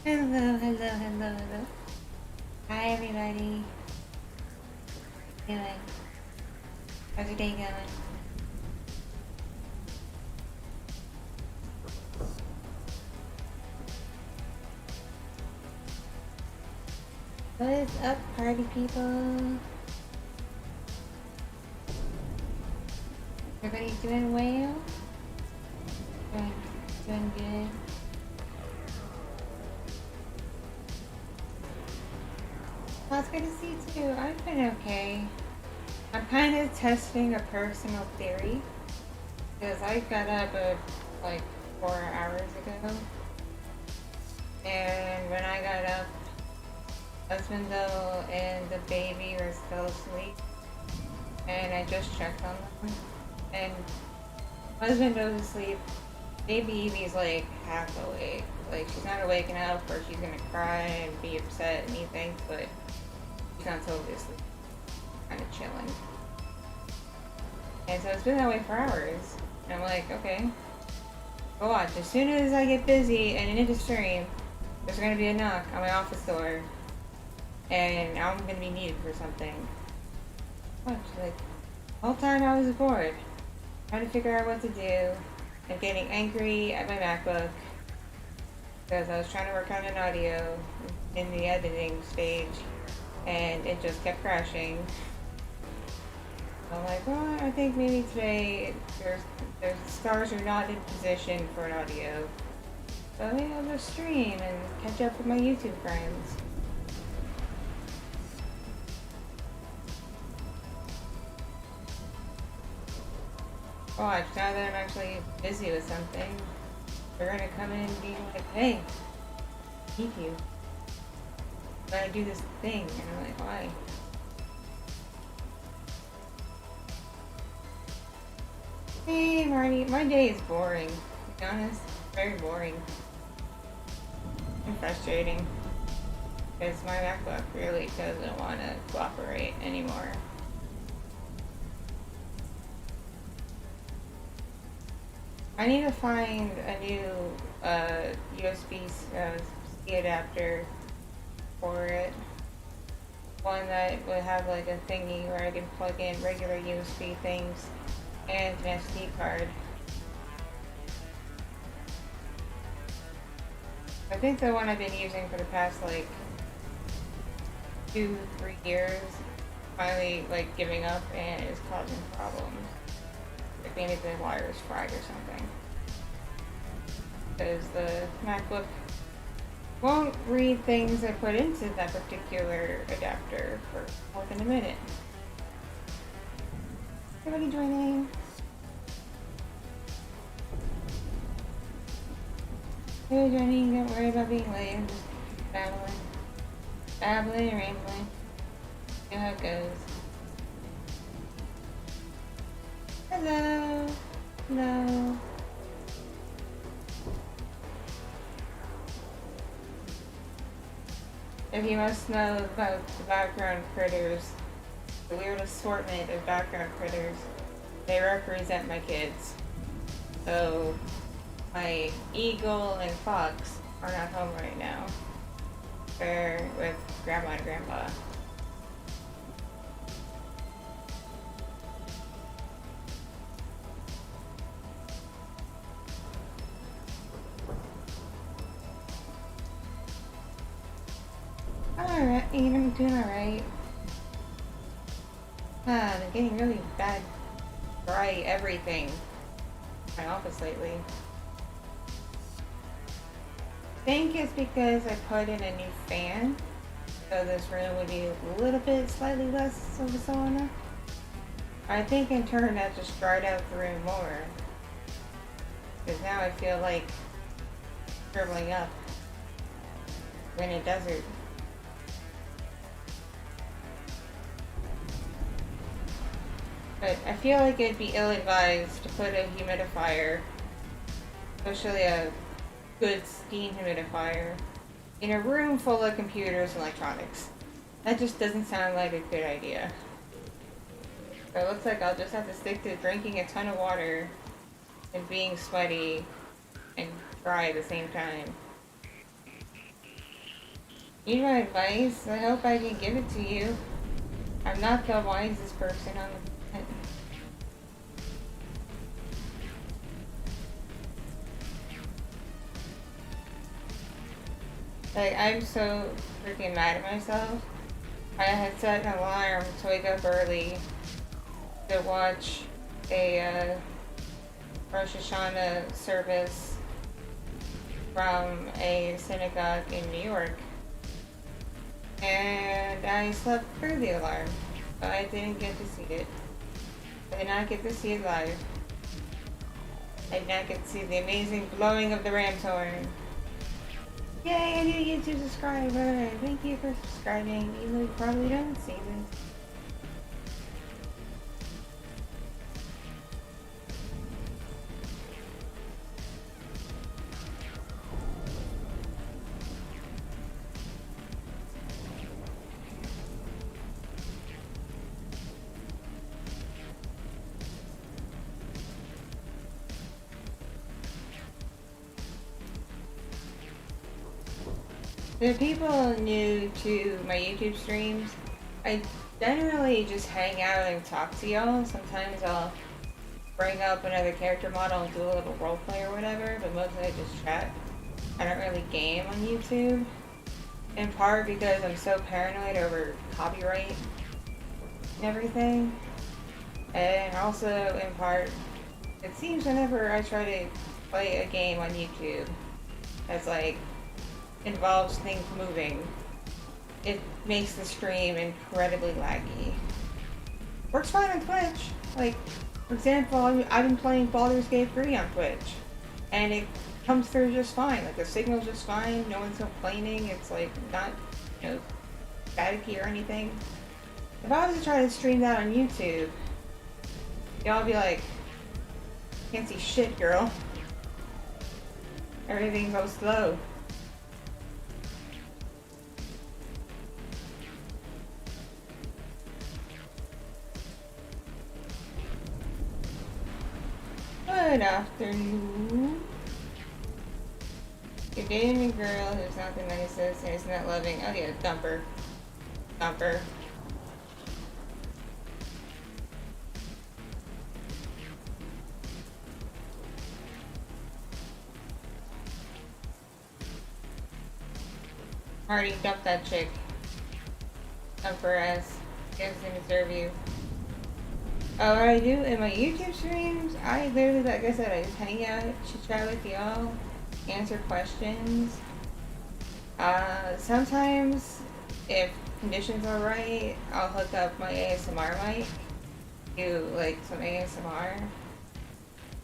Hello, hello, hello, hello. Hi, everybody. How you doing? How's your day going? What is up, party people? Everybody doing well? Doing good. Well, it's good to see you too. I've been okay. I'm kind of testing a personal theory because I got up like 4 hours ago, and when I got up, husband though and the baby were still asleep, and I just checked on them, and husband goes to sleep. Baby Evie's like half awake. Like she's not awake enough where she's gonna cry and be upset and anything, but she's not totally asleep. Kind of chilling. And so it's been that way for hours. And I'm like, okay, go watch. As soon as I get busy and into stream, there's gonna be a knock on my office door, and I'm gonna be needed for something. Watch, like, the whole time I was bored, trying to figure out what to do, and getting angry at my MacBook because I was trying to work on an audio in the editing stage, and it just kept crashing. I'm like, well, I think maybe today the stars are not in position for an audio. So maybe I'll just stream and catch up with my YouTube friends. Watch, now that I'm actually busy with something, they're gonna come in and be like, hey, I need you. Gotta do this thing. And I'm like, why? Hey, Marty, my day is boring. To be honest, very boring. And frustrating. Because my MacBook really doesn't want to cooperate anymore. I need to find a new USB-C adapter for it. One that would have like a thingy where I can plug in regular USB things and an SD card. I think the one I've been using for the past like 2-3 years finally like giving up and is causing problems. Like maybe the wire is fried or something. Because the MacBook won't read things I put into that particular adapter for more than a minute. Everybody joining? Everybody joining, don't worry about being late, I'm just babbling. Babbling and rambling. See how it goes. Hello. Hello. If you must know about the background critters, the weird assortment of background critters, they represent my kids. So, my eagle and fox are not home right now. They're with grandma and grandpa. Alright, I'm doing alright. Been getting really bad, dry everything in my office lately. I think it's because I put in a new fan, so this room would be a little bit slightly less of a sauna. I think in turn that just dried out the room more. Because now I feel like shriveling up in a desert. But I feel like it'd be ill-advised to put a humidifier, especially a good steam humidifier, in a room full of computers and electronics. That just doesn't sound like a good idea. So it looks like I'll just have to stick to drinking a ton of water and being sweaty and dry at the same time. Need my advice? I hope I can give it to you. I'm not the wisest person on the planet. Like, I'm so freaking mad at myself. I had set an alarm to wake up early to watch a Rosh Hashanah service from a synagogue in New York. And I slept through the alarm, but I didn't get to see it. I did not get to see it live. I did not get to see the amazing blowing of the ram's horn. Yay, a new YouTube subscriber! Thank you for subscribing, even though you probably don't see this. The people new to my YouTube streams, I generally just hang out and talk to y'all. Sometimes I'll bring up another character model and do a little roleplay or whatever, but mostly I just chat. I don't really game on YouTube. In part because I'm so paranoid over copyright and everything. And also in part, it seems whenever I try to play a game on YouTube that's like involves things moving, it makes the stream incredibly laggy. Works fine on Twitch. Like, for example, I've been playing Baldur's Gate 3 on Twitch, and it comes through just fine. Like, the signal's just fine, no one's complaining, it's like not, you know, staticky or anything. If I was to try to stream that on YouTube, y'all be like, can't see shit, girl. Everything goes slow. Good afternoon. You're dating a girl who's not the nicest and is not loving. Oh yeah, dumper. Dumper. Already dumped that chick. Dumper ass. Guess they deserve you. Oh, what I do in my YouTube streams, I literally, like I said, I just hang out, chit chat with y'all, answer questions. Sometimes, if conditions are right, I'll hook up my ASMR mic, do like some ASMR.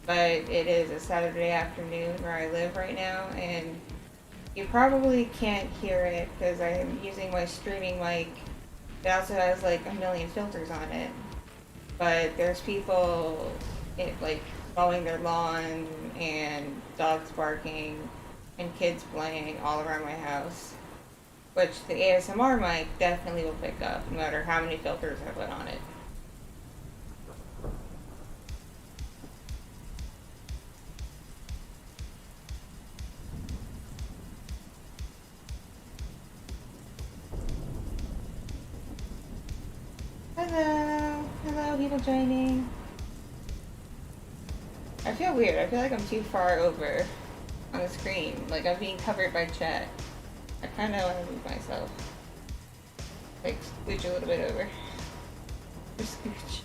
But it is a Saturday afternoon where I live right now, and you probably can't hear it because I'm using my streaming mic. It also has like a million filters on it. But there's people like mowing their lawn and dogs barking and kids playing all around my house, which the ASMR mic definitely will pick up no matter how many filters I put on it. Hello! Hello, people joining. I feel weird. I feel like I'm too far over on the screen. Like I'm being covered by chat. I kind of want to move myself. Like scooch a little bit over. Just scooch.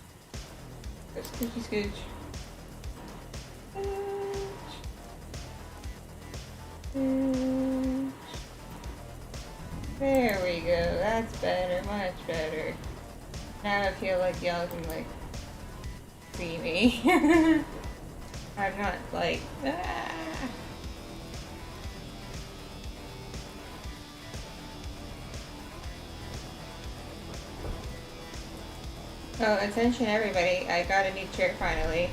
Just scoochy scooch. Scooch. Scooch. There we go. That's better. Much better. Now I feel like y'all can like see me. I'm not like Oh, attention everybody, I got a new chair finally.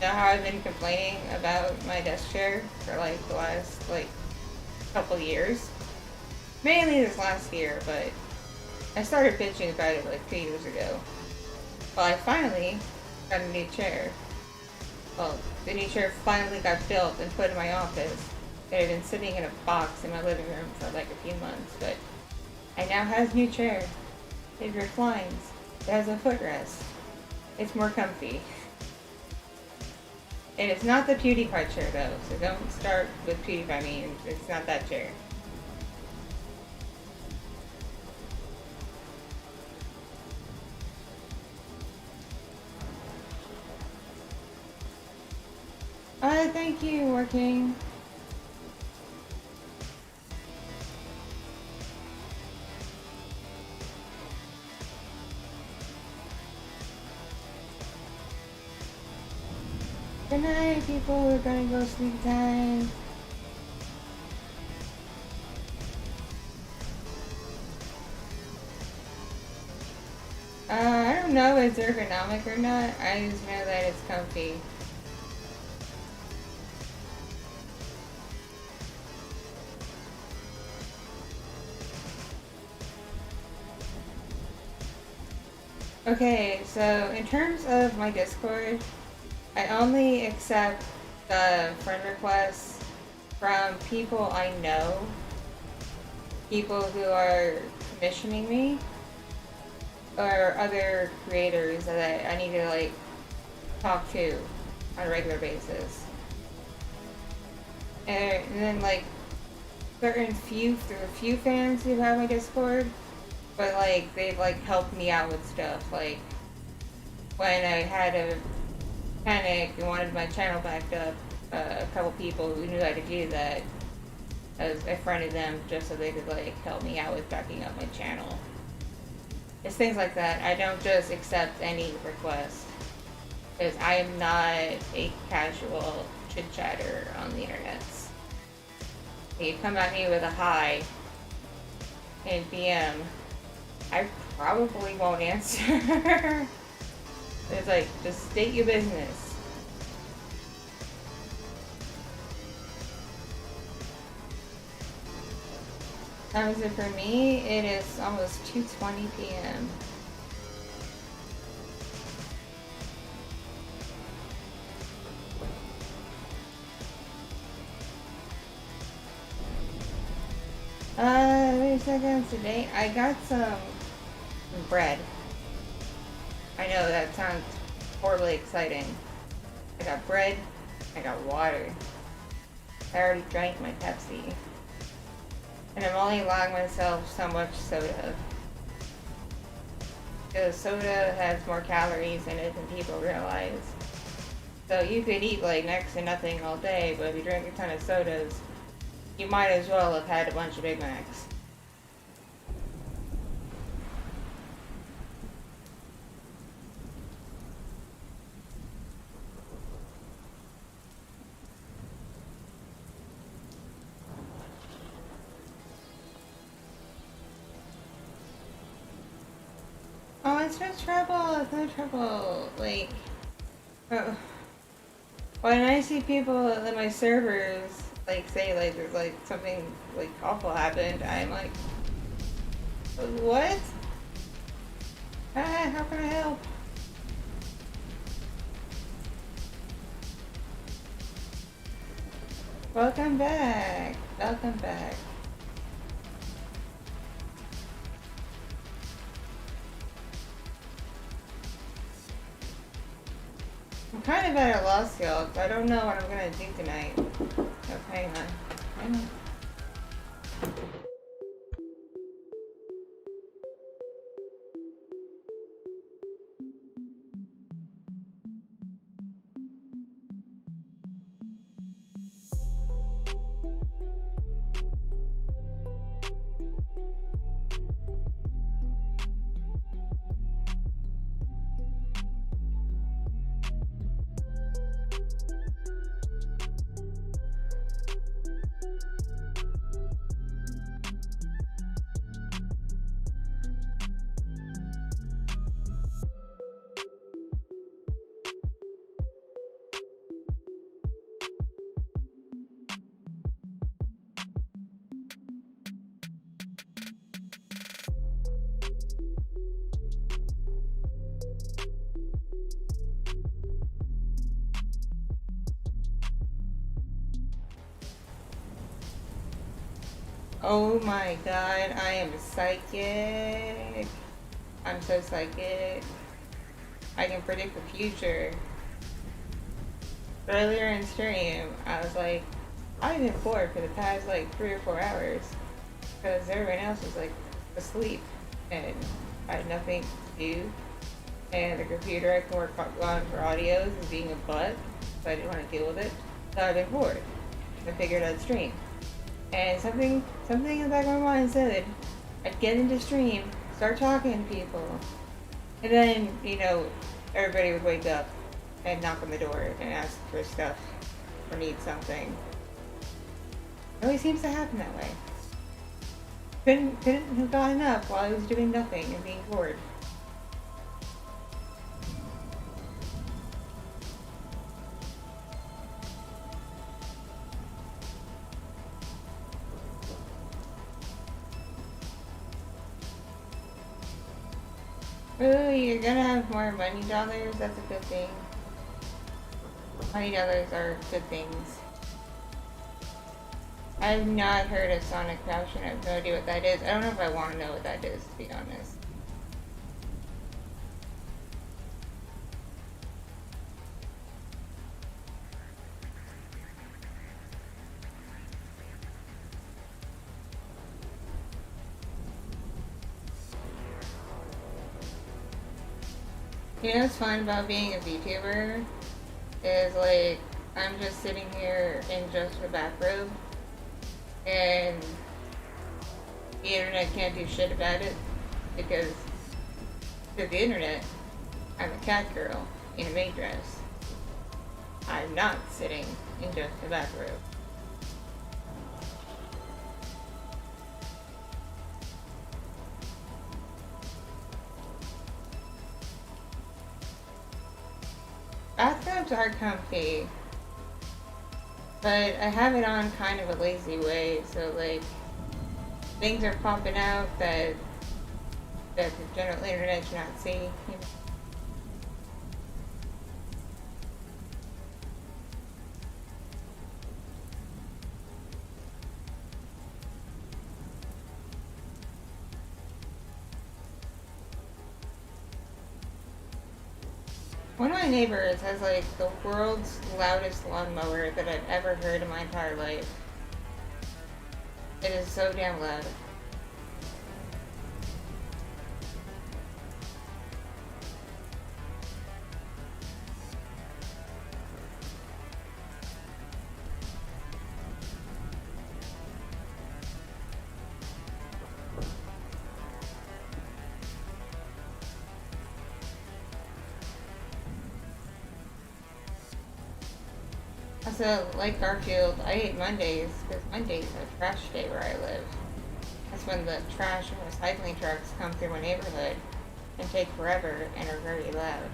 You know how I've been complaining about my desk chair for like the last like couple years? Mainly this last year, but I started bitching about it like 2 years ago. Well, I finally got a new chair. Well, the new chair finally got built and put in my office. It had been sitting in a box in my living room for like a few months, but it now has a new chair. It reclines. It has a footrest. It's more comfy. And it's not the PewDiePie chair though, so don't start with PewDiePie memes. It's not that chair. Thank you, Working. Good night, people. We're gonna go sleep time. I don't know if it's ergonomic or not. I just know that it's comfy. Okay, so in terms of my Discord, I only accept the friend requests from people I know, people who are commissioning me, or other creators that I need to like talk to on a regular basis. And then like certain few fans who have my Discord, but like they've like helped me out with stuff. Like when I had a panic and wanted my channel backed up, a couple people who knew how to do that, I friended them just so they could like help me out with backing up my channel. It's things like that. I don't just accept any request because I am not a casual chit chatter on the internet. You come at me with a hi in PM, I probably won't answer. It's like, just state your business. Time is it for me? It is almost 2:20 p.m. Wait a second. Today I got some bread. I know that sounds horribly exciting. I got bread. I got water. I already drank my Pepsi. And I'm only allowing myself so much soda. Because soda has more calories in it than people realize. So you could eat like next to nothing all day, but if you drink a ton of sodas, you might as well have had a bunch of Big Macs. Oh, it's no trouble. It's no trouble. Like, when I see people in my servers like say like there's like something like awful happened, I'm like, what? How can I help? Welcome back. Welcome back. I'm kind of at a loss, y'all. I don't know what I'm gonna do tonight. Oh, hang on. Hang on. Oh my god, I am psychic. I'm so psychic. I can predict the future. Earlier in stream, I was like, I've been bored for the past like 3 or 4 hours because everyone else was like asleep and I had nothing to do. And the computer I can work on for audios is being a butt, so I didn't want to deal with it. So I've been bored. I figured I'd stream. And something in the back of my mind said I'd get into stream, start talking to people, and then, you know, everybody would wake up and knock on the door and ask for stuff or need something. It always seems to happen that way. Couldn't have gotten up while I was doing nothing and being bored. Ooh, you're gonna have more money dollars? That's a good thing. Money dollars are good things. I've not heard of Sonic Caption. I have no idea what that is. I don't know if I want to know what that is, to be honest. You know what's fun about being a VTuber? Is like, I'm just sitting here in just a bathrobe, and the internet can't do shit about it, because to the internet, I'm a cat girl in a maid dress. I'm not sitting in just a bathrobe. Bathrobes are comfy, but I have it on kind of a lazy way, so like, things are popping out that the general internet should not see. You know? One of my neighbors has like the world's loudest lawnmower that I've ever heard in my entire life. It is so damn loud. Also, like Garfield, I hate Mondays because Mondays are trash day where I live. That's when the trash and recycling trucks come through my neighborhood and take forever and are very loud.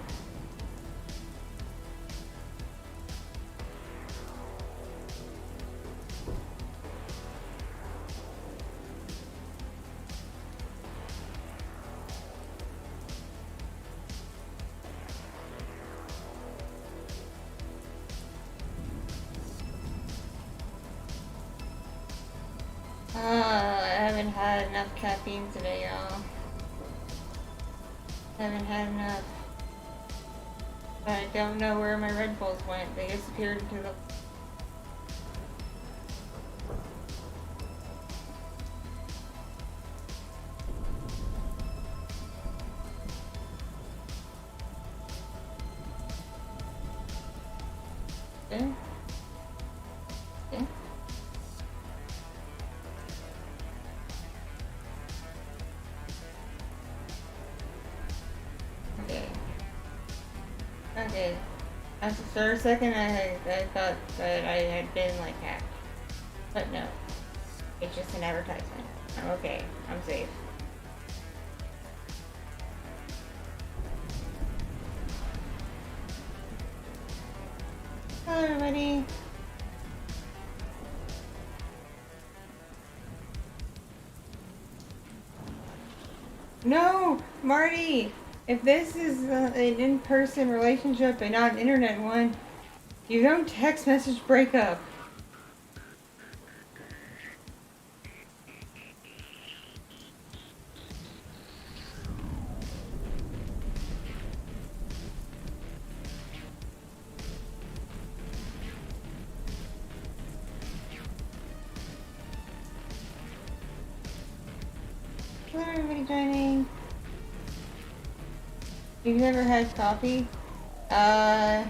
I haven't had enough caffeine today, y'all. Haven't had enough. I don't know where my Red Bulls went. They disappeared into the... Yeah. Yeah. Okay. Okay. For a second, I thought that I had been like hacked, but no, it's just an advertisement. I'm okay. I'm safe. Hello, everybody. No, Marty. If this is an in-person relationship and not an internet one, you don't text message break up. hello everybody joining. You've never had coffee? I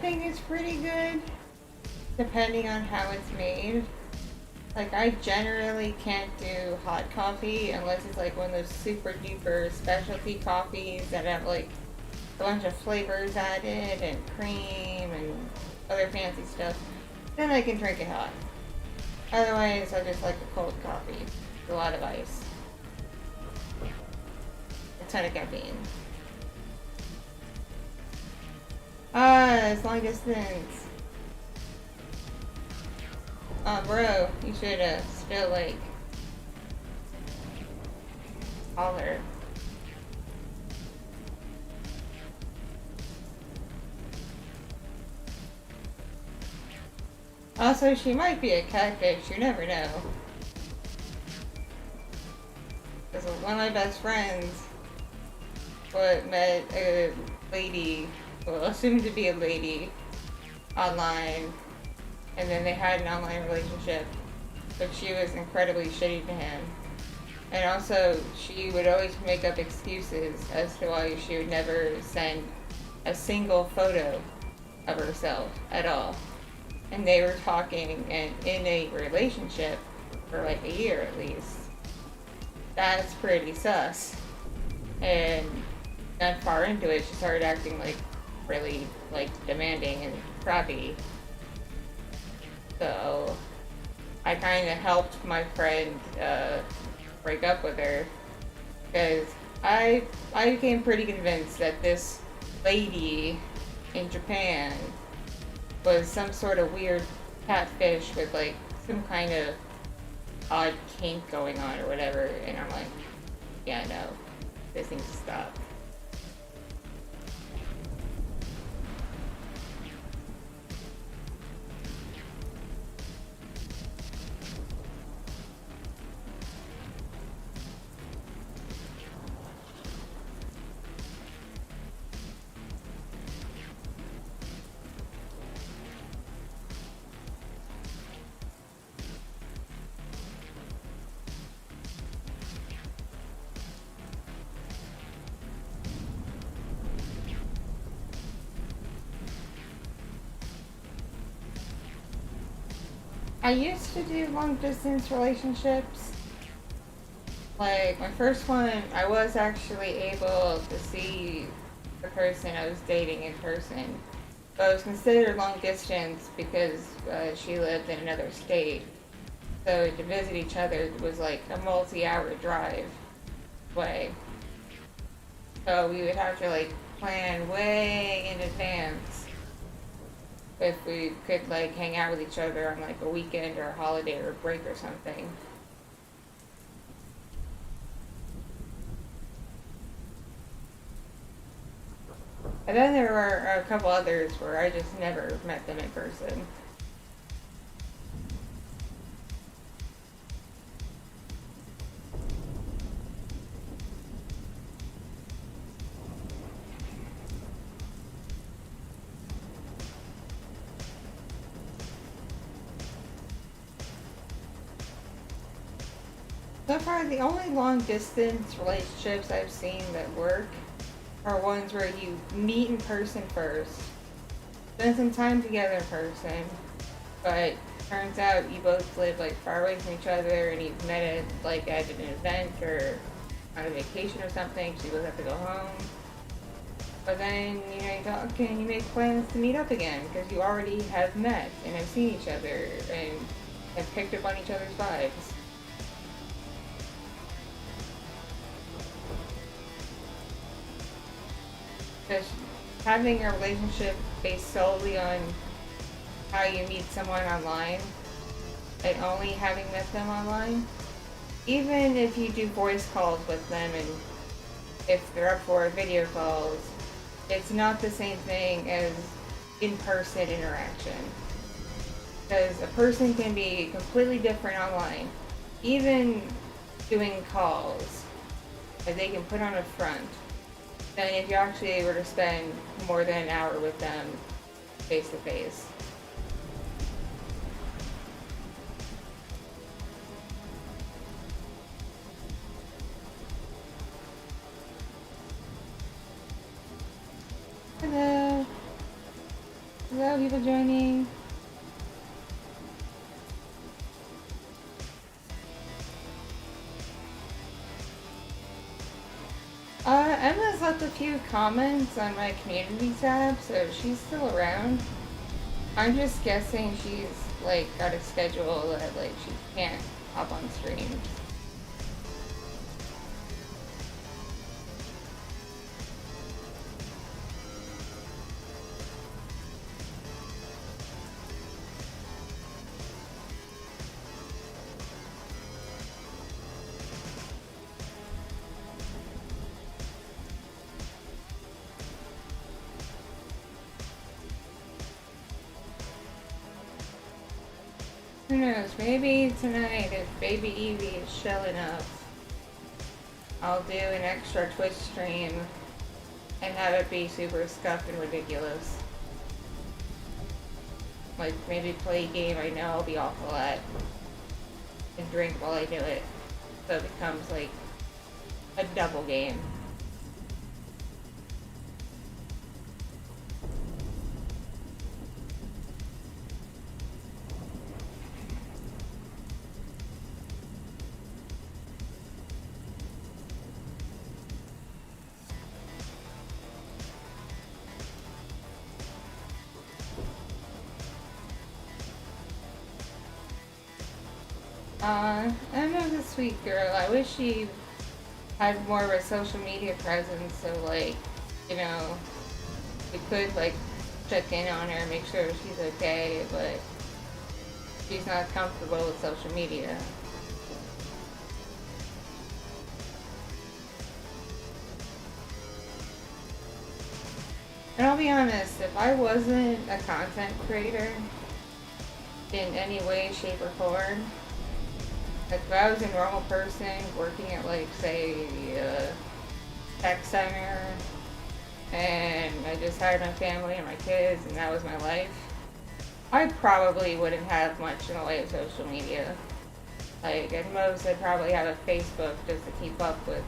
think it's pretty good, depending on how it's made. Like, I generally can't do hot coffee unless it's like one of those super duper specialty coffees that have like a bunch of flavors added and cream and other fancy stuff. Then I can drink it hot. Otherwise, I just like a cold coffee with a lot of ice. A ton of caffeine. It's long distance. Bro, you should, still, like, holler. Also, she might be a catfish, you never know. Because one of my best friends met a lady, well, assumed to be a lady, online, and then they had an online relationship, but she was incredibly shitty to him. And also, she would always make up excuses as to why she would never send a single photo of herself at all. And they were talking and in a relationship for like a year at least. That's pretty sus. And not far into it, she started acting like really like demanding and crappy. So I kind of helped my friend break up with her because I became pretty convinced that this lady in Japan was some sort of weird catfish with like some kind of odd kink going on or whatever, and I'm like, yeah, no, this needs to stop. I used to do long distance relationships. Like, my first one, I was actually able to see the person I was dating in person. But it was considered long distance because she lived in another state. So to visit each other was like a multi-hour drive away. So we would have to like plan way in advance if we could like hang out with each other on like a weekend or a holiday or a break or something. And then there were a couple others where I just never met them in person. So far, the only long distance relationships I've seen that work are ones where you meet in person first, spend some time together in person, but turns out you both live like far away from each other and you've met at like at an event or on a vacation or something, so you both have to go home. But then, you know, you talk and you make plans to meet up again because you already have met and have seen each other and have picked up on each other's vibes. Because having a relationship based solely on how you meet someone online and only having met them online, even if you do voice calls with them and if they're up for video calls, it's not the same thing as in-person interaction. Because a person can be completely different online. Even doing calls that they can put on a front than if you actually were to spend more than an hour with them face to face. people joining. Emma's left a few comments on my community tab, so she's still around. I'm just guessing she's, like, got a schedule that, like, she can't hop on streams. Who knows, maybe tonight if Baby Evie is shelling up, I'll do an extra Twitch stream and have it be super scuffed and ridiculous. Like, maybe play a game I know I'll be awful at and drink while I do it. So it becomes like a double game. Emma's a sweet girl. I wish she had more of a social media presence, so like, you know, we could like check in on her, make sure she's okay, but she's not comfortable with social media. And I'll be honest, if I wasn't a content creator in any way, shape, or form, like if I was a normal person working at like, say, a tech center, and I just had my family and my kids and that was my life, I probably wouldn't have much in the way of social media. Like at most I'd probably have a Facebook just to keep up with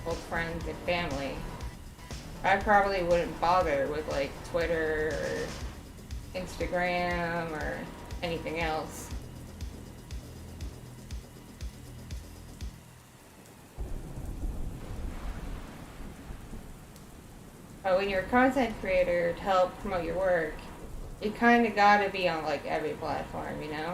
old friends and family. I probably wouldn't bother with like Twitter or Instagram or anything else. But when you're a content creator to help promote your work, you kind of gotta be on like every platform, you know?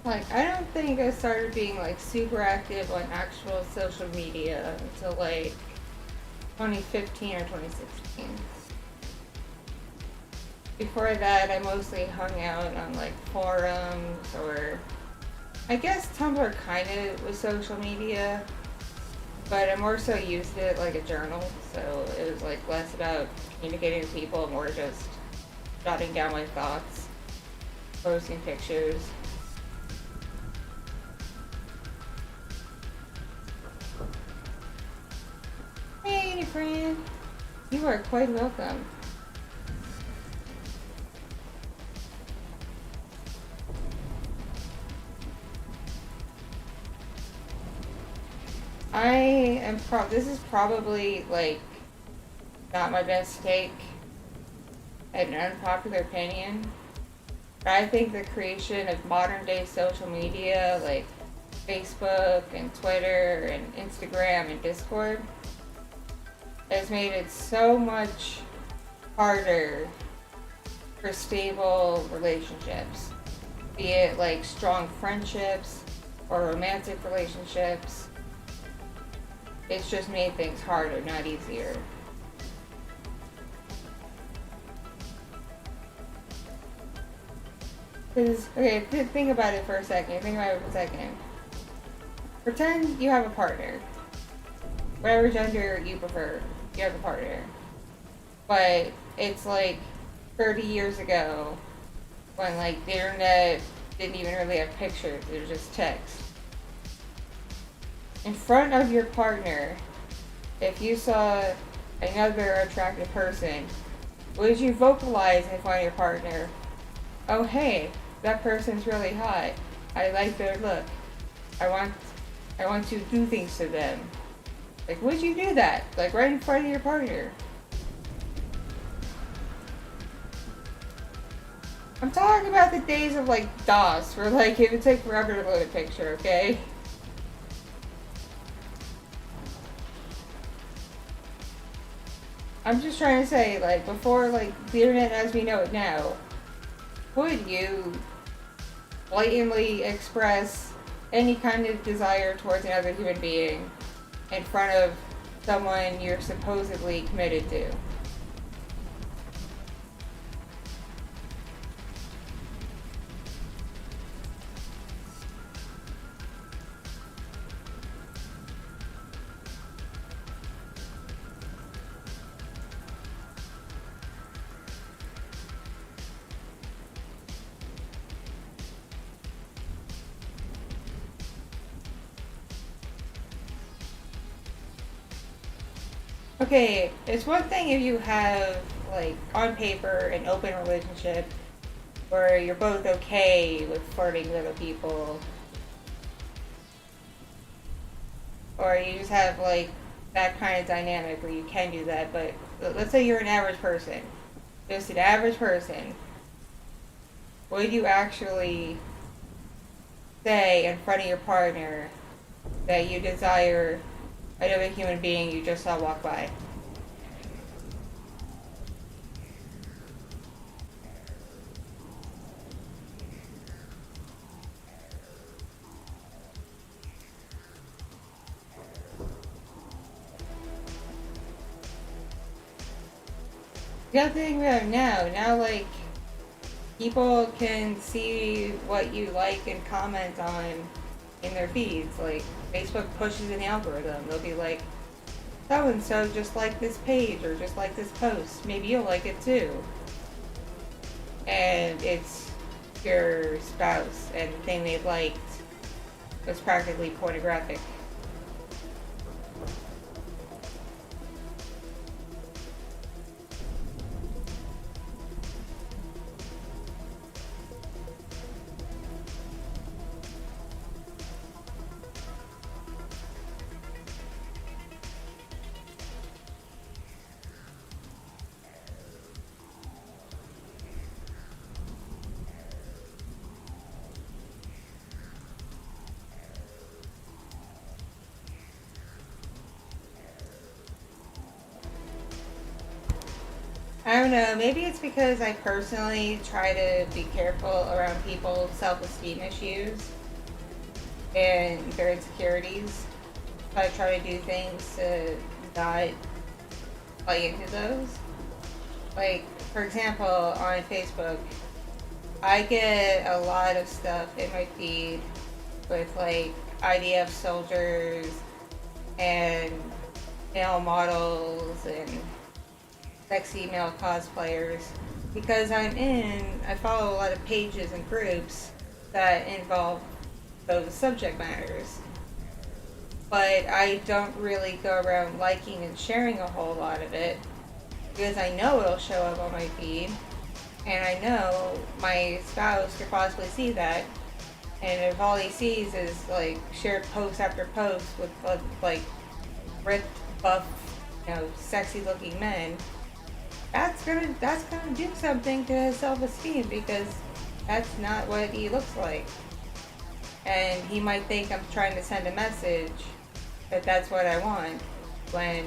Like, I don't think I started being like super active on actual social media until like 2015 or 2016. Before that, I mostly hung out on like forums, or I guess Tumblr kind of was social media, but I more so used it like a journal, so it was like less about communicating with people, more just jotting down my thoughts, posting pictures. Hey, friend. You are quite welcome. This is probably like not my best take and an unpopular opinion, but I think the creation of modern day social media like Facebook and Twitter and Instagram and Discord has made it so much harder for stable relationships, be it like strong friendships or romantic relationships. It's just made things harder, not easier. Because, okay, think about it for a second. Pretend you have a partner. Whatever gender you prefer, you have a partner. But it's like 30 years ago, when like the internet didn't even really have pictures, it was just text. In front of your partner, if you saw another attractive person, would you vocalize in front of your partner, oh hey, that person's really hot. I like their look. I want to do things to them. Like, would you do that? Like, right in front of your partner? I'm talking about the days of, like, DOS, where, like, it would take forever to load a picture, okay? I'm just trying to say, like, before, like, the internet as we know it now, would you blatantly express any kind of desire towards another human being in front of someone you're supposedly committed to? Okay, it's one thing if you have, like, on paper, an open relationship where you're both okay with flirting with other people, or you just have, like, that kind of dynamic where you can do that, but let's say you're an average person. Just an average person. Would you actually say in front of your partner that you desire another human being you just saw walk by? You gotta think about it now, like, people can see what you like and comment on in their feeds. Like, Facebook pushes an algorithm. They'll be like, so and so just like this page or just like this post. Maybe you'll like it too. And it's your spouse, and the thing they liked was practically pornographic. I don't know, maybe it's because I personally try to be careful around people's self-esteem issues and their insecurities. So I try to do things to not play into those. Like, for example, on Facebook, I get a lot of stuff in my feed with, like, IDF soldiers and male models and sexy male cosplayers because I follow a lot of pages and groups that involve those subject matters. But I don't really go around liking and sharing a whole lot of it because I know it'll show up on my feed, and I know my spouse could possibly see that, and if all he sees is like shared post after post with like ripped, buff, sexy looking men, that's gonna do something to his self-esteem because that's not what he looks like, and he might think I'm trying to send a message that that's what I want, when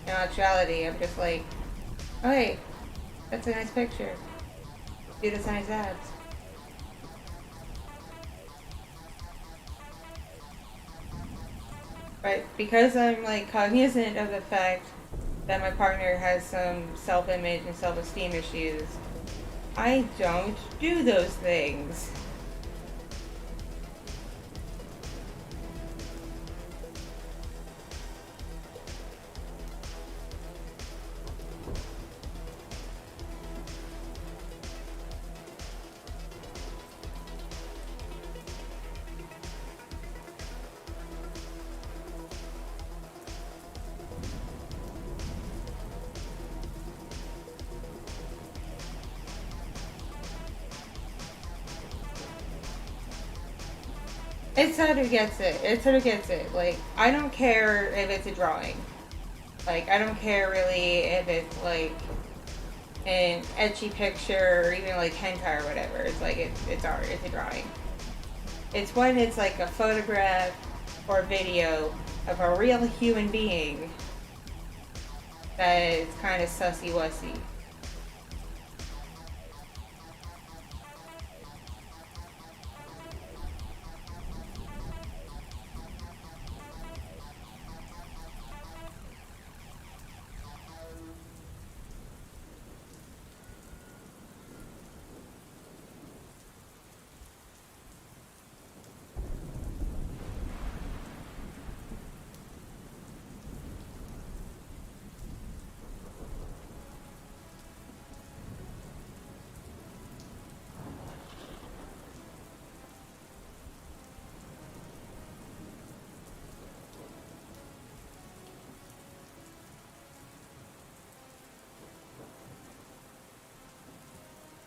in actuality I'm just like, oh hey, that's a nice picture. Dude, that's nice abs. But because I'm like cognizant of the fact that my partner has some self-image and self-esteem issues, I don't do those things. It's how who gets it. It's how who gets it. Like, I don't care if it's a drawing. Like, I don't care really if it's like an etchy picture or even like hentai or whatever. It's like it's art. It's a drawing. It's when it's like a photograph or video of a real human being that is kind of sussy wussy.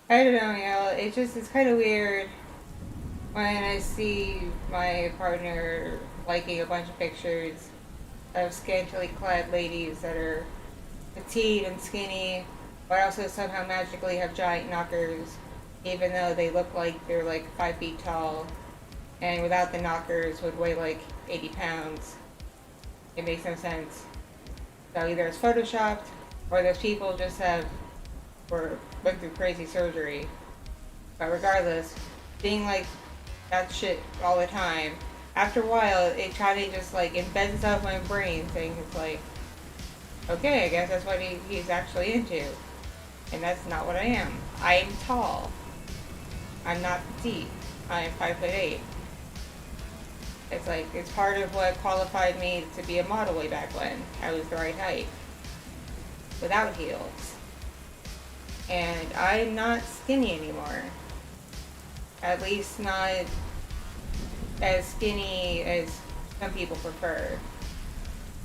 I don't know, it's kind of weird when I see my partner liking a bunch of pictures of scantily clad ladies that are petite and skinny, but also somehow magically have giant knockers, even though they look like they're like 5 feet tall, and without the knockers would weigh like 80 pounds. It makes no sense. So either it's photoshopped, or those people just have or went through crazy surgery. But regardless, being like that shit all the time, after a while, it kind of just like embeds itself in my brain, saying it's like, okay, I guess that's what he's actually into. And that's not what I am. I am tall. I'm not petite. I am 5'8". It's like, it's part of what qualified me to be a model way back when. I was the right height. Without heels. And I'm not skinny anymore. At least not as skinny as some people prefer.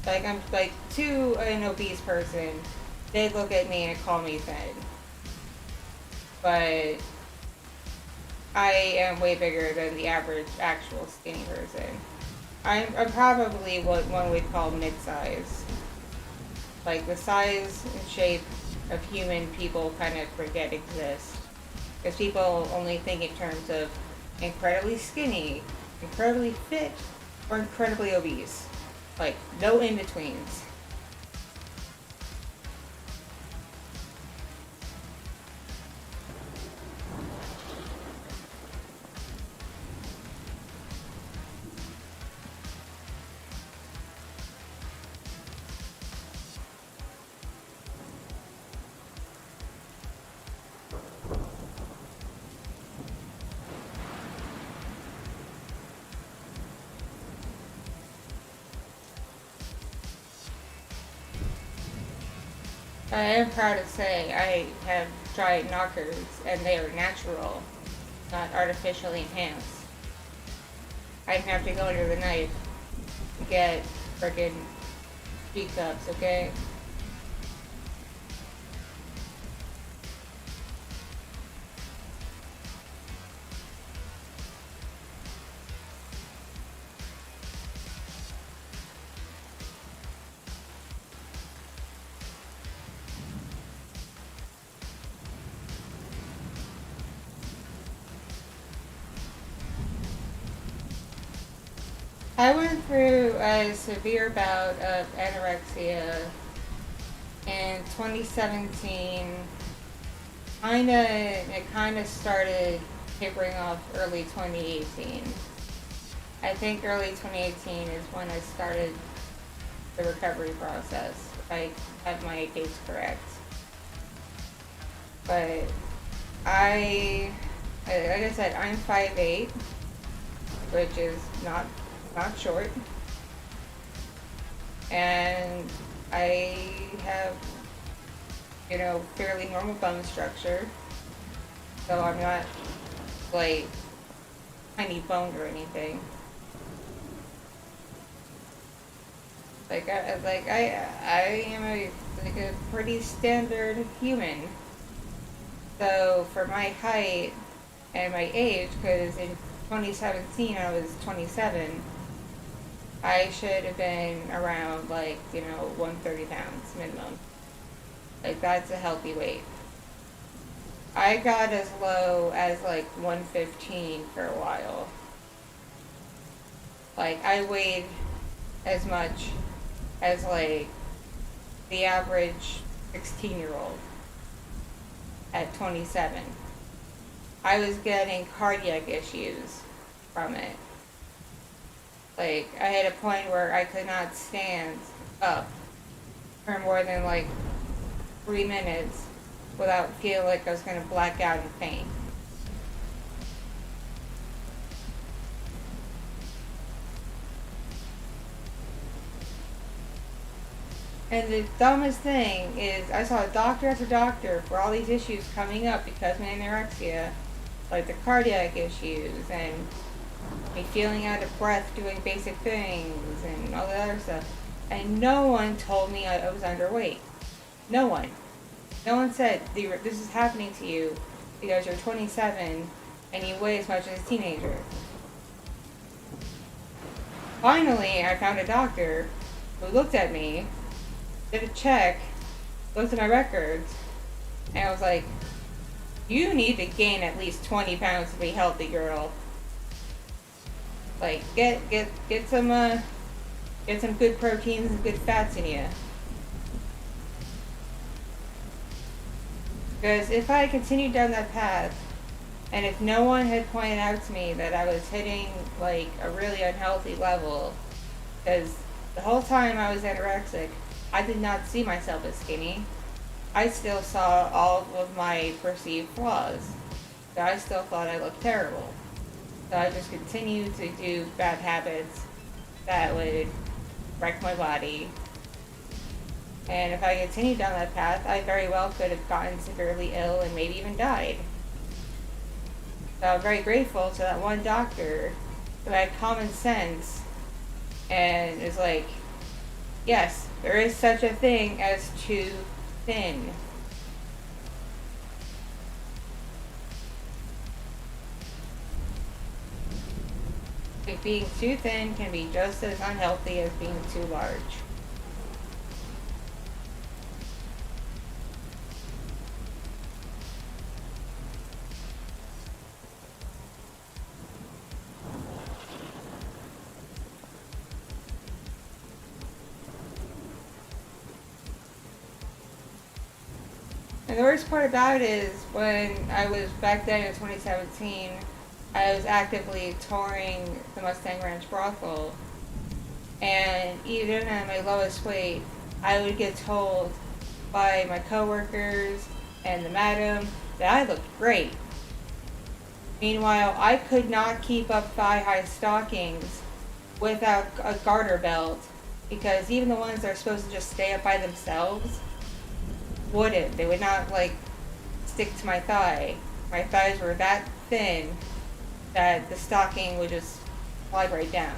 Like, I'm like, to an obese person, they look at me and call me thin. But I am way bigger than the average actual skinny person. I'm probably what one would call mid-size. Like, the size and shape of human people kind of forget exist. Because people only think in terms of incredibly skinny, incredibly fit, or incredibly obese. Like, no in-betweens. I am proud to say I have giant knockers, and they are natural, not artificially enhanced. I didn't have to go under the knife to get frickin' cheek ups, okay? I went through a severe bout of anorexia in 2017. It kinda started tapering off early 2018. I think early 2018 is when I started the recovery process, if I have my dates correct. But like I said, I'm 5'8", which is not short, and I have, fairly normal bone structure, so I'm not like tiny boned or anything. I am a pretty standard human. So for my height and my age, because in 2017, I was 27. I should have been around, like, 130 pounds minimum. Like, that's a healthy weight. I got as low as, like, 115 for a while. Like, I weighed as much as, like, the average 16-year-old at 27. I was getting cardiac issues from it. Like, I had a point where I could not stand up for more than, like, 3 minutes without feeling like I was going to black out and faint. And the dumbest thing is, I saw doctor after doctor for all these issues coming up because of my anorexia, like the cardiac issues and me feeling out of breath doing basic things and all that other stuff. And no one told me I was underweight. No one. No one said, this is happening to you because you're 27 and you weigh as much as a teenager. Finally, I found a doctor who looked at me, did a check, looked at my records, and I was like, you need to gain at least 20 pounds to be healthy, girl. Like, get some good proteins and good fats in you. Because if I continued down that path, and if no one had pointed out to me that I was hitting, like, a really unhealthy level, because the whole time I was anorexic, I did not see myself as skinny. I still saw all of my perceived flaws. So I still thought I looked terrible. So I just continued to do bad habits that would wreck my body. And if I continued down that path, I very well could have gotten severely ill and maybe even died. So I'm very grateful to that one doctor who had common sense and is like, yes, there is such a thing as too thin. Like, being too thin can be just as unhealthy as being too large. And the worst part about it is when I was back then in 2017, I was actively touring the Mustang Ranch brothel. And even at my lowest weight, I would get told by my coworkers and the madam that I looked great. Meanwhile, I could not keep up thigh-high stockings without a garter belt because even the ones that are supposed to just stay up by themselves wouldn't. They would not, like, stick to my thigh. My thighs were that thin that the stocking would just slide right down.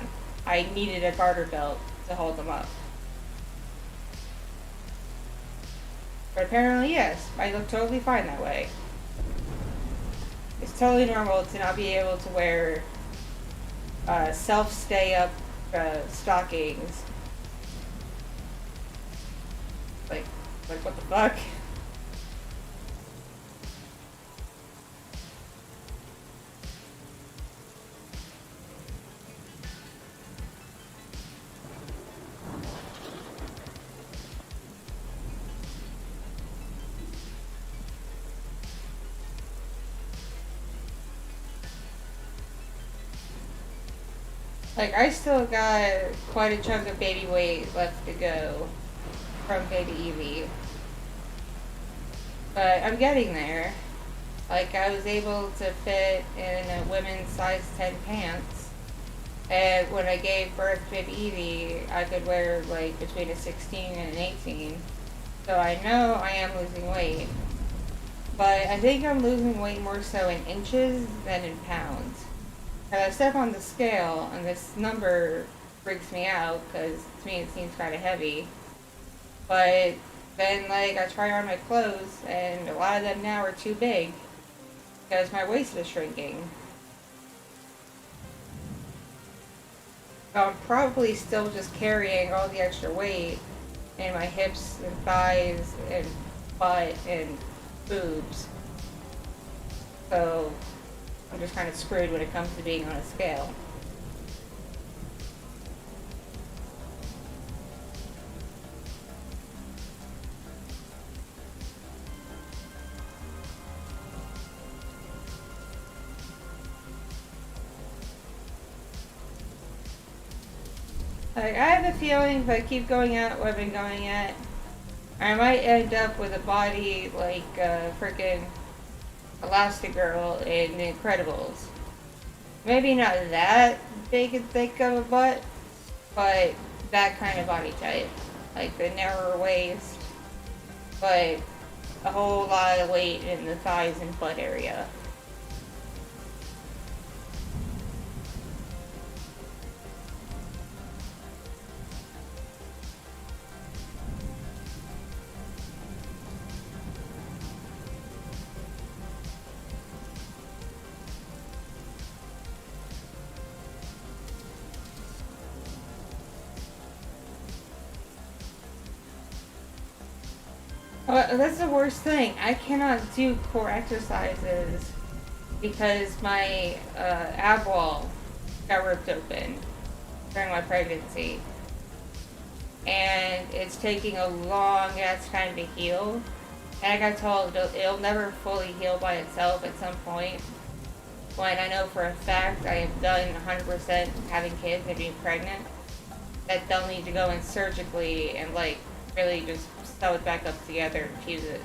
I needed a garter belt to hold them up. But apparently, yes, I look totally fine that way. It's totally normal to not be able to wear self-stay-up stockings. Like, what the fuck? Like, I still got quite a chunk of baby weight left to go from baby Evie. But I'm getting there. Like, I was able to fit in a women's size 10 pants. And when I gave birth to baby Evie, I could wear, like, between a 16 and an 18. So I know I am losing weight. But I think I'm losing weight more so in inches than in pounds. And I step on the scale, and this number freaks me out, because to me it seems kind of heavy. But then, like, I try on my clothes, and a lot of them now are too big, because my waist is shrinking. I'm probably still just carrying all the extra weight in my hips and thighs and butt and boobs. So I'm just kind of screwed when it comes to being on a scale. Like, I have a feeling if I keep going at what I've been going at, I might end up with a body like freaking Elastigirl in The Incredibles. Maybe not that big and thick of a butt, but that kind of body type. Like the narrower waist, but a whole lot of weight in the thighs and butt area. That's the worst thing. I cannot do core exercises because my ab wall got ripped open during my pregnancy. And it's taking a long ass time to heal. And I got told it'll never fully heal by itself at some point. When I know for a fact I am done 100% having kids and being pregnant, that they'll need to go in surgically and like really just sew it back up together and fuse it.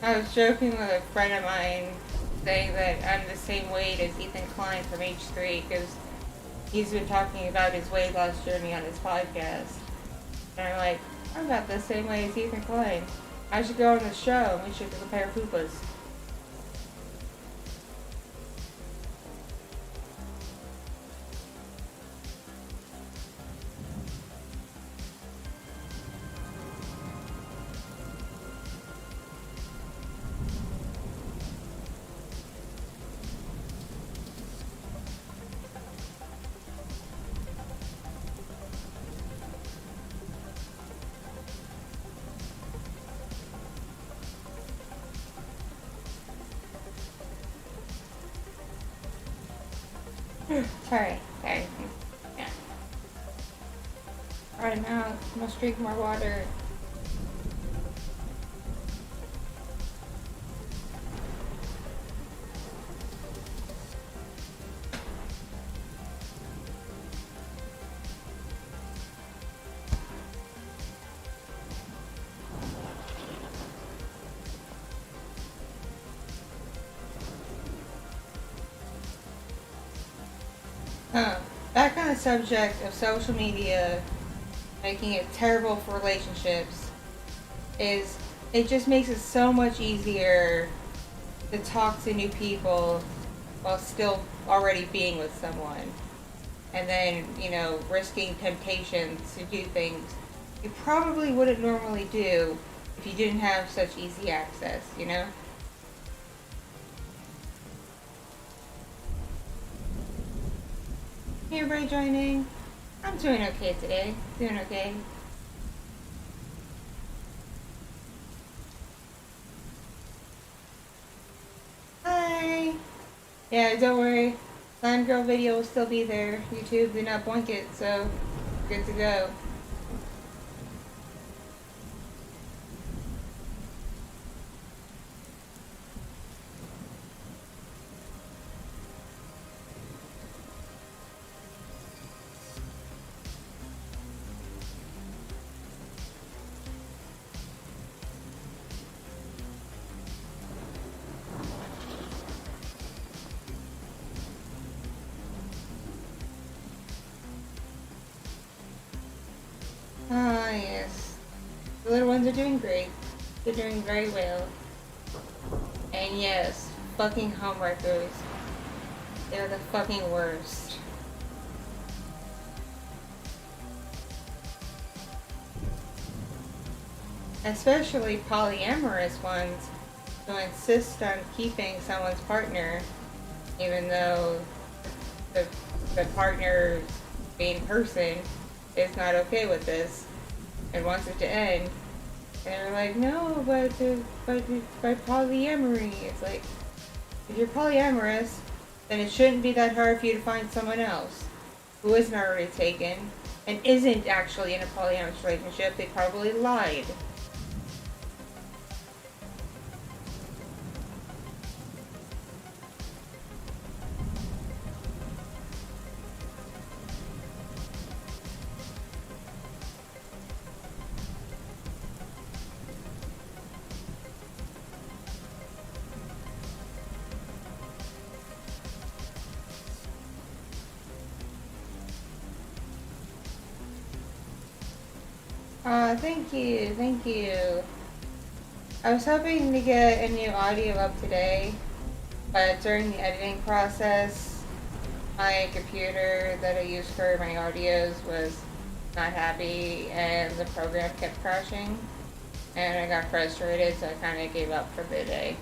I was joking with a friend of mine saying that I'm the same weight as Ethan Klein from H3 because he's been talking about his weight loss journey on his podcast. And I'm like, I'm about the same weight as Ethan Klein. I should go on the show and we should compare fupas. Sorry. Yeah. Alright, now must drink more water. Back on the subject of social media making it terrible for relationships is it just makes it so much easier to talk to new people while still already being with someone. And then, risking temptation to do things you probably wouldn't normally do if you didn't have such easy access, Hey, everybody joining. I'm doing okay today. Doing okay. Hi. Yeah, don't worry. Slime Girl video will still be there. YouTube did not blink it, so good to go. Ah, yes. The little ones are doing great. They're doing very well. And yes, fucking homewreckers. They're the fucking worst. Especially polyamorous ones who insist on keeping someone's partner even though the, the partner's main person is not okay with this and wants it to end. And they're like, no, but polyamory. It's like, if you're polyamorous, then it shouldn't be that hard for you to find someone else who isn't already taken and isn't actually in a polyamorous relationship. They probably lied. Thank you, thank you. I was hoping to get a new audio up today, but during the editing process, my computer that I use for my audios was not happy and the program kept crashing, and I got frustrated, so I kind of gave up for the day.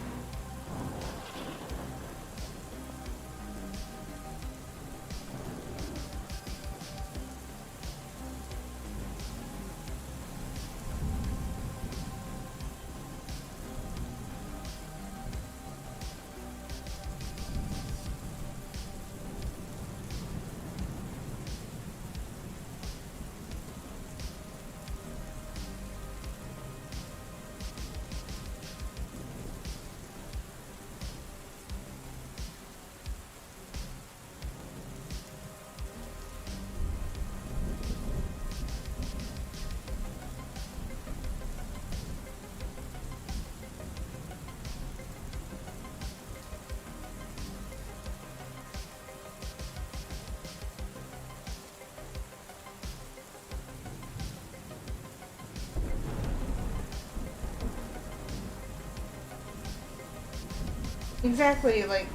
Exactly, like,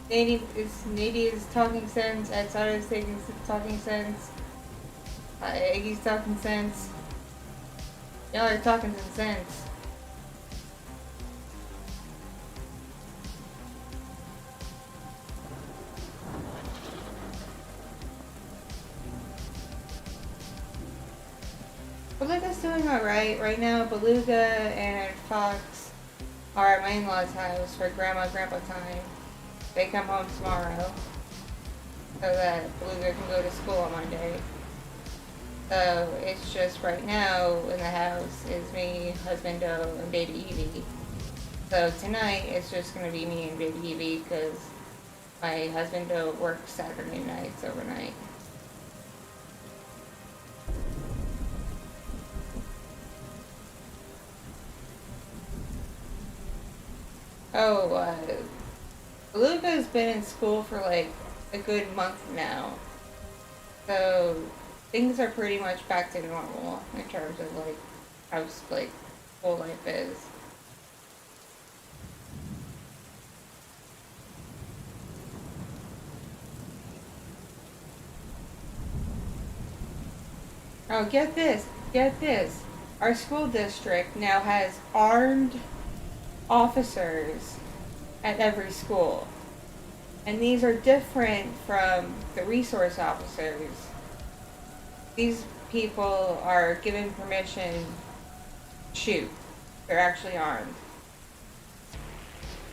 Nady is talking sense, Edsada is talking sense, Iggy's talking sense. Y'all are talking some sense. Beluga's doing alright. Right now, Beluga and Fox are at my in-laws' house for Grandma and Grandpa time. They come home tomorrow so that Beluga can go to school on Monday. So it's just right now in the house is me, Husbando, and Baby Evie. So tonight it's just gonna be me and Baby Evie because my Husbando works Saturday nights overnight. Oh, Beluga's been in school for like a good month now. So things are pretty much back to normal in terms of like how like school life is. Oh, get this, get this. Our school district now has armed officers at every school. And these are different from the resource officers. These people are given permission to shoot. They're actually armed.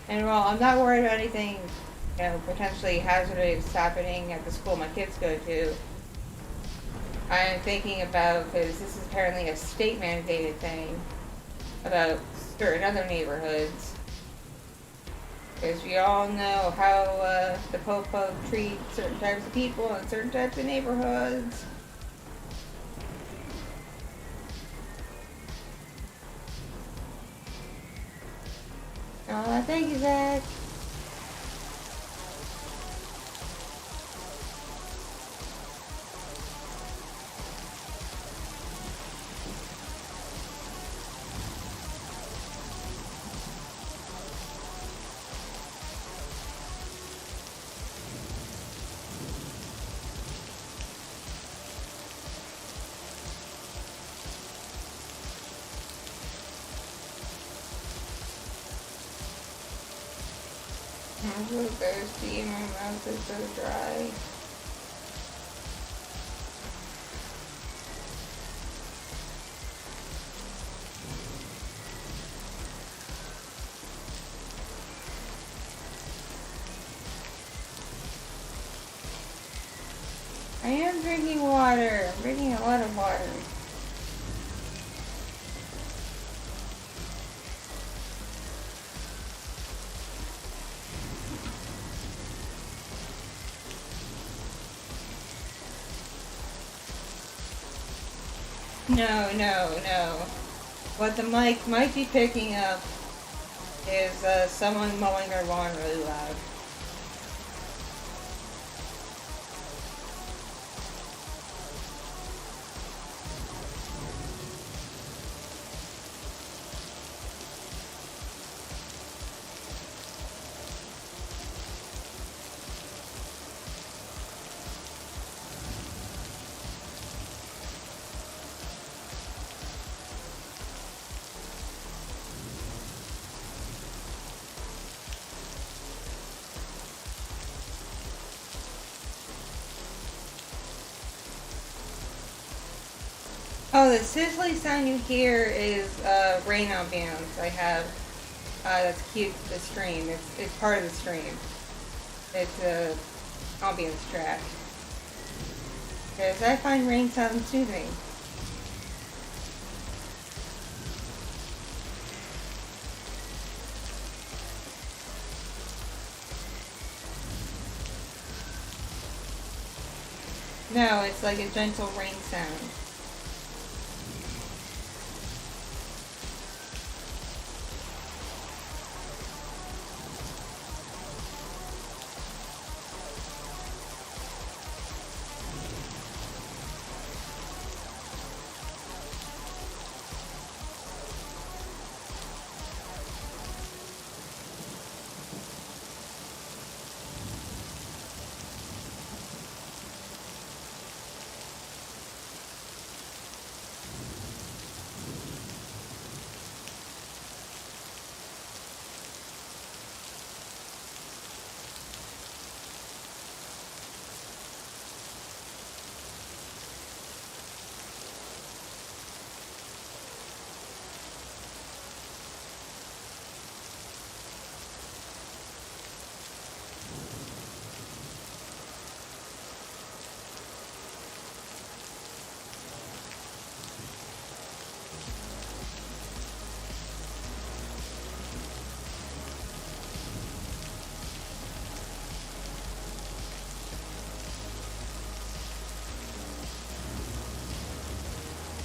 And while I'm not worried about anything, potentially hazardous happening at the school my kids go to, I'm thinking about, because this is apparently a state mandated thing, about certain other neighborhoods. Because we all know how the Popo treat certain types of people in certain types of neighborhoods. Thank you, Zach. I'm so thirsty and my mouth is so dry. I am drinking water. I'm drinking a lot of water. No. What the mic might be picking up is someone mowing their lawn really loud. Oh, the sizzling sound you hear is rain ambiance. I have that's cute. The stream. It's part of the stream. It's a ambience track because I find rain sounds soothing. No, it's like a gentle rain sound.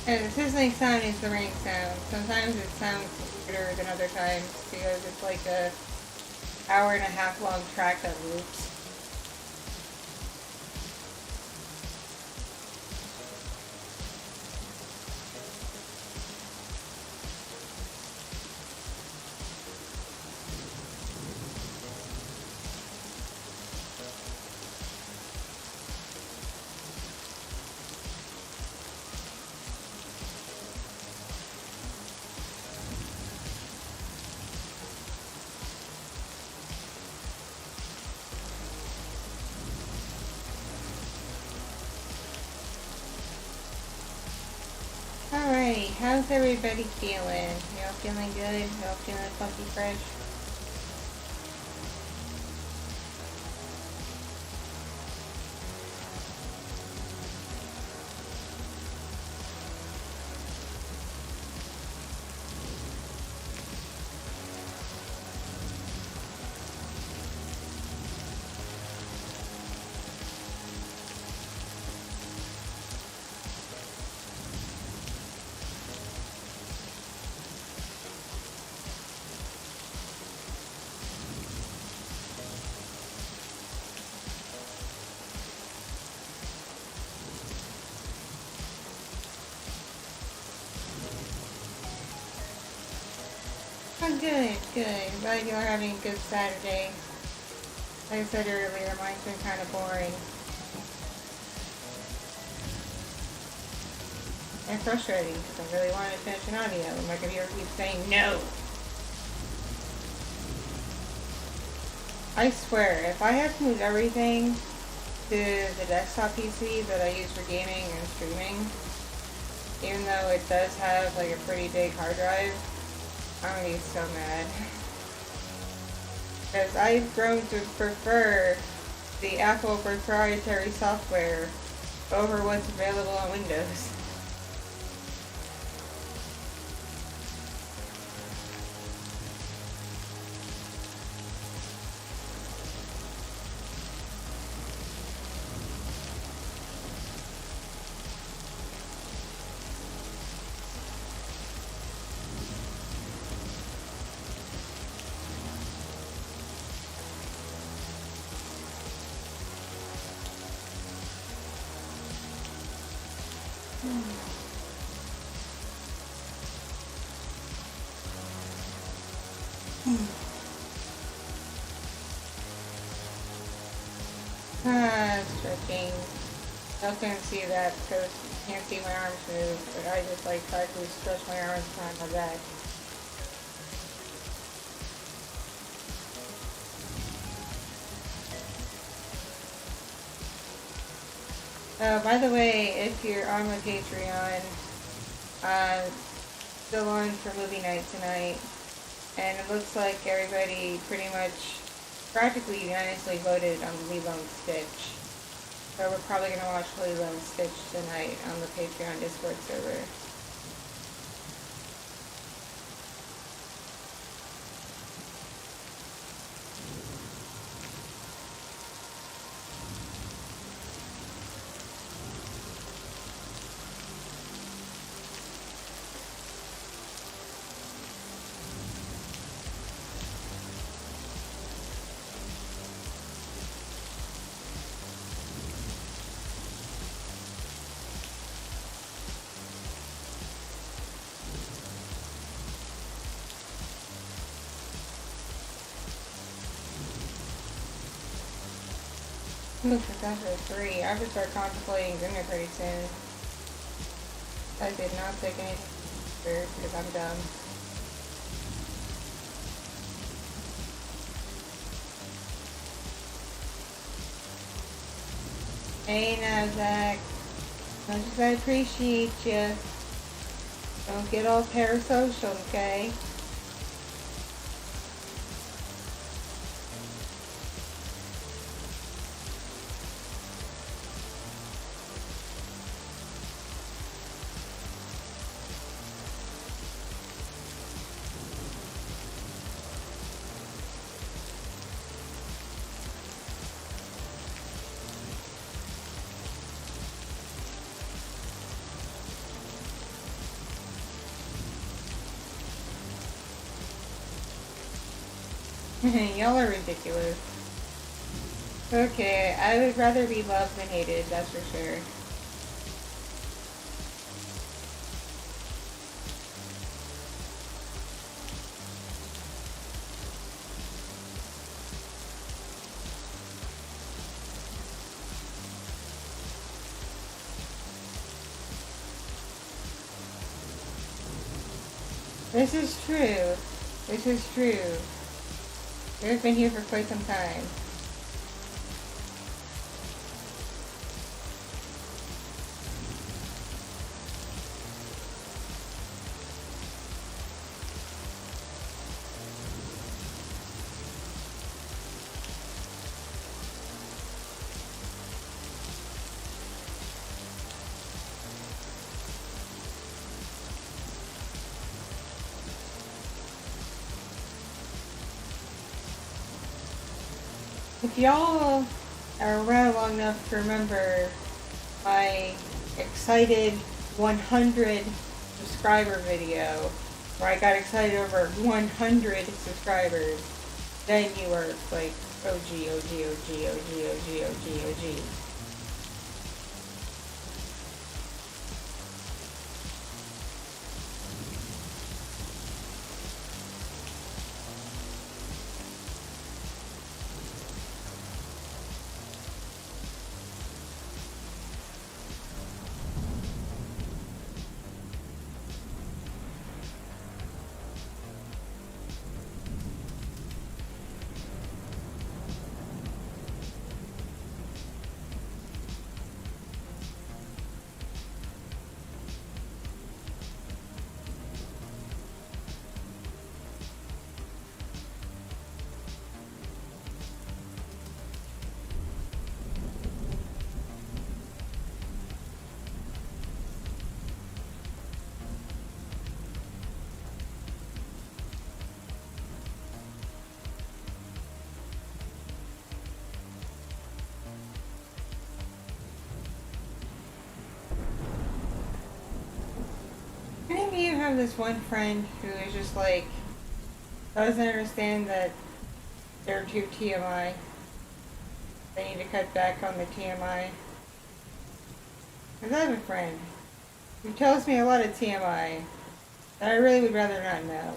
And the sizzling sound is the rain sound. Sometimes it sounds weirder than other times because it's like a hour and a half long track that loops. Alrighty, how's everybody feeling? Y'all feeling good? Y'all feeling funky fresh? Oh, good. Glad you are having a good Saturday. Like I said earlier, mine's been kind of boring. And frustrating, because I really wanted to finish an audio, and my computer keeps saying no. I swear, if I have to move everything to the desktop PC that I use for gaming and streaming, even though it does have like a pretty big hard drive, I'm gonna be so mad. Because I've grown to prefer the Apple proprietary software over what's available on Windows. Stretching. Y'all can't see that because you can't see my arms move, but I just like practically stretch my arms behind my back. By the way, if you're on my Patreon, still on for movie night tonight, and it looks like everybody pretty much practically unanimously voted on Lilo and Stitch. So we're probably going to watch Lilo and Stitch tonight on the Patreon Discord server. Ooh, Professor 3. I have to start contemplating dinner pretty soon. I did not take anything because I'm dumb. Hey now, Zach. As much as I appreciate you, don't get all parasocial, okay? Y'all are ridiculous. Okay, I would rather be loved than hated, that's for sure. This is true. This is true. They've been here for quite some time. If y'all are around long enough to remember my excited 100 subscriber video, where I got excited over 100 subscribers, then you were like, OG, OG, OG, OG, OG, OG, OG. have this one friend who is just like, doesn't understand that they're too TMI. They need to cut back on the TMI. Because I have a friend who tells me a lot of TMI that I really would rather not know.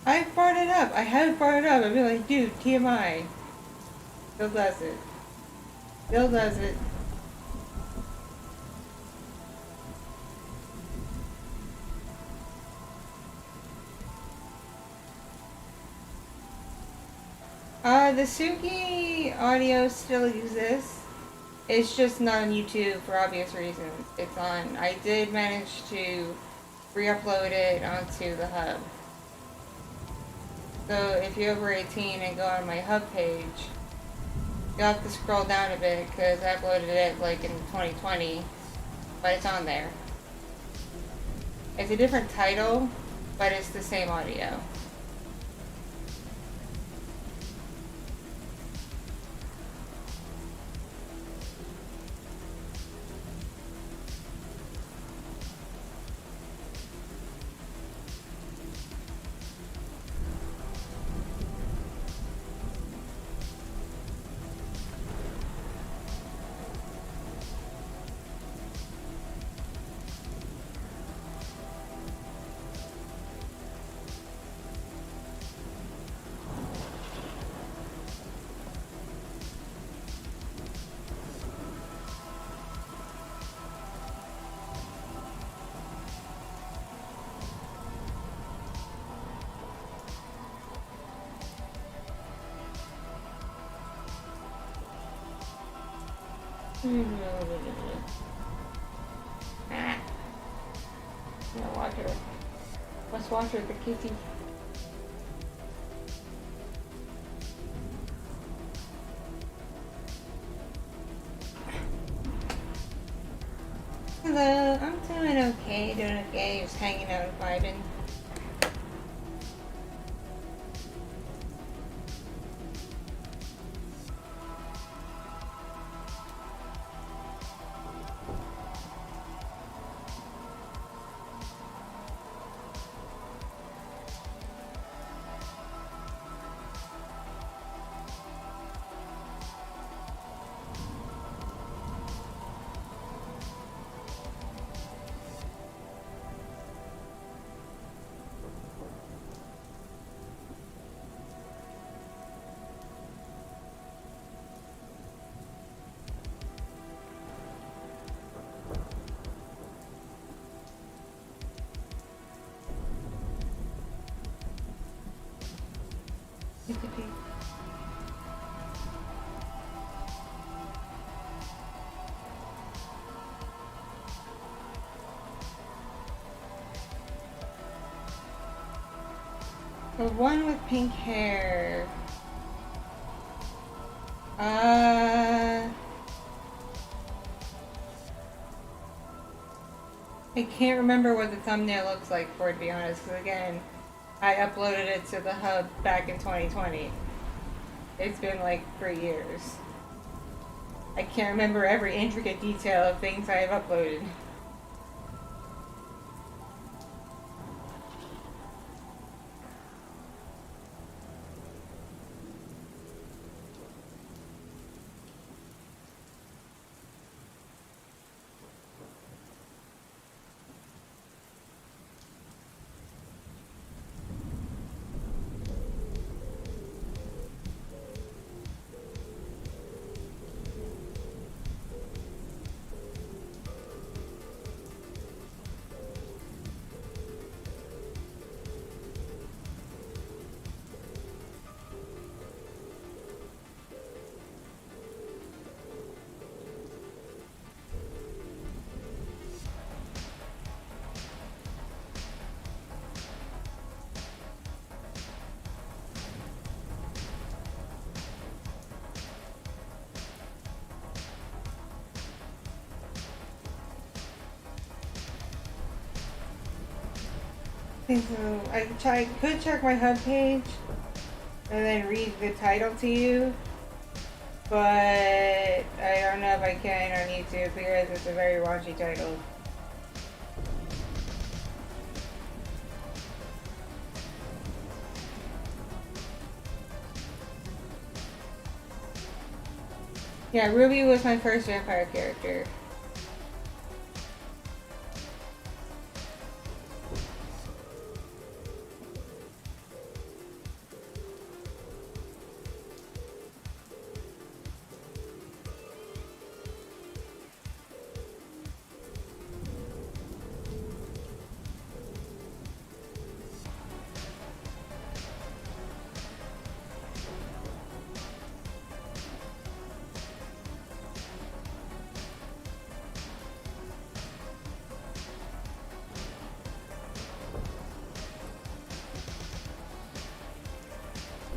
I've brought it up. I have brought it up. I'd be like, dude, TMI. Still does it. Still does it. The Suki audio still exists. It's just not on YouTube for obvious reasons. It's on. I did manage to re-upload it onto the hub. So if you're over 18 and go on my hub page, you'll have to scroll down a bit because I uploaded it like in 2020, but it's on there. It's a different title, but it's the same audio. No water. Let's water the kitty. Hello, I'm doing okay, just hanging out and vibing. The one with pink hair. I can't remember what the thumbnail looks like for it, to be honest, because again, I uploaded it to the hub back in 2020. It's been like 3 years. I can't remember every intricate detail of things I have uploaded. So I could check my hub page and then read the title to you, but I don't know if I can or need to because it's a very raunchy title. Yeah, Ruby was my first vampire character.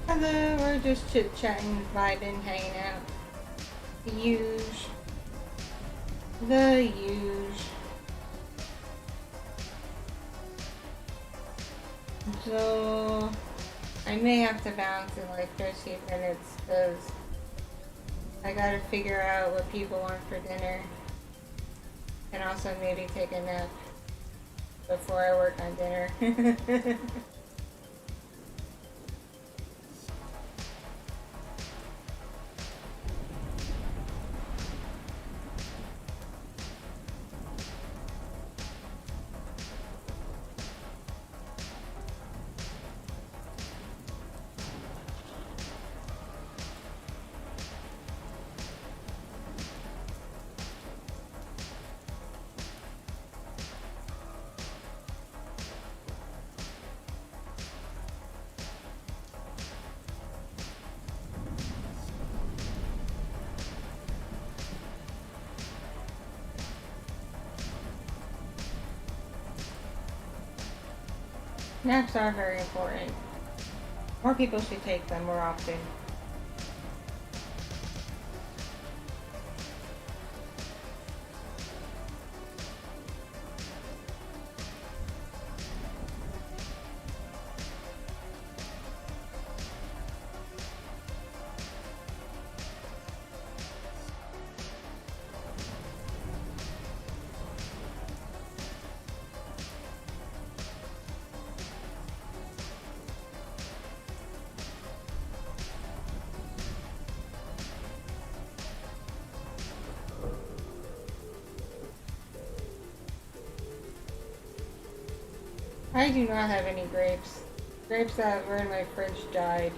Hello, we're just chit-chatting, vibing, hanging out. The huge. The huge. So, I may have to bounce in like 15 minutes because I gotta figure out what people want for dinner. And also maybe take a nap before I work on dinner. Naps are very important. More people should take them more often. I do not have any grapes. Grapes that were in my fridge died.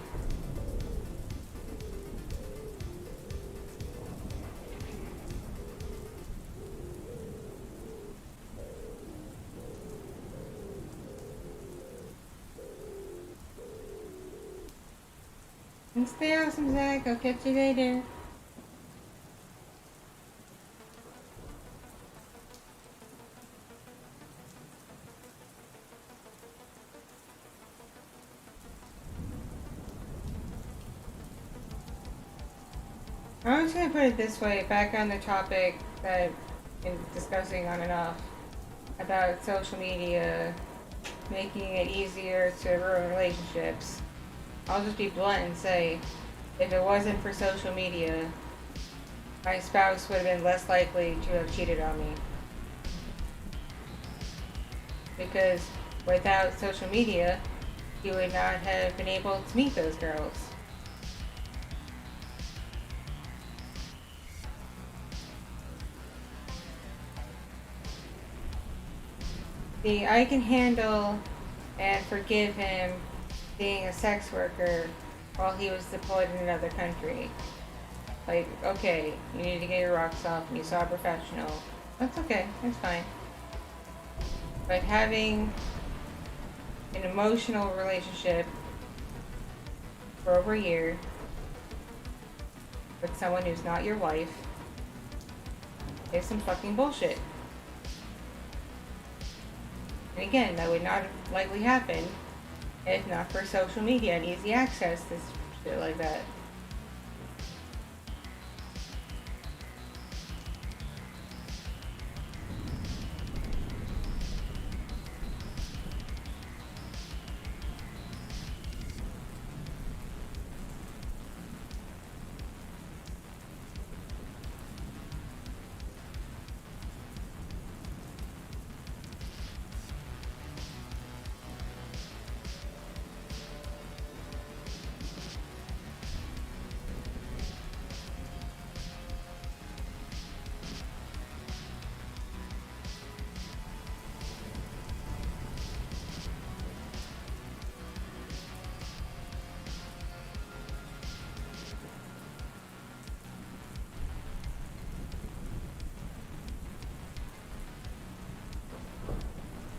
And stay awesome, Zach. I'll catch you later. I'm just gonna put it this way, back on the topic that I've been discussing on and off about social media making it easier to ruin relationships. I'll just be blunt and say, if it wasn't for social media, my spouse would have been less likely to have cheated on me. Because without social media, he would not have been able to meet those girls. See, I can handle and forgive him being a sex worker while he was deployed in another country. Like, okay, you need to get your rocks off and you saw a professional. That's okay, that's fine. But having an emotional relationship for over a year with someone who's not your wife is some fucking bullshit. And again, that would not have likely happened if not for social media and easy access to shit like that.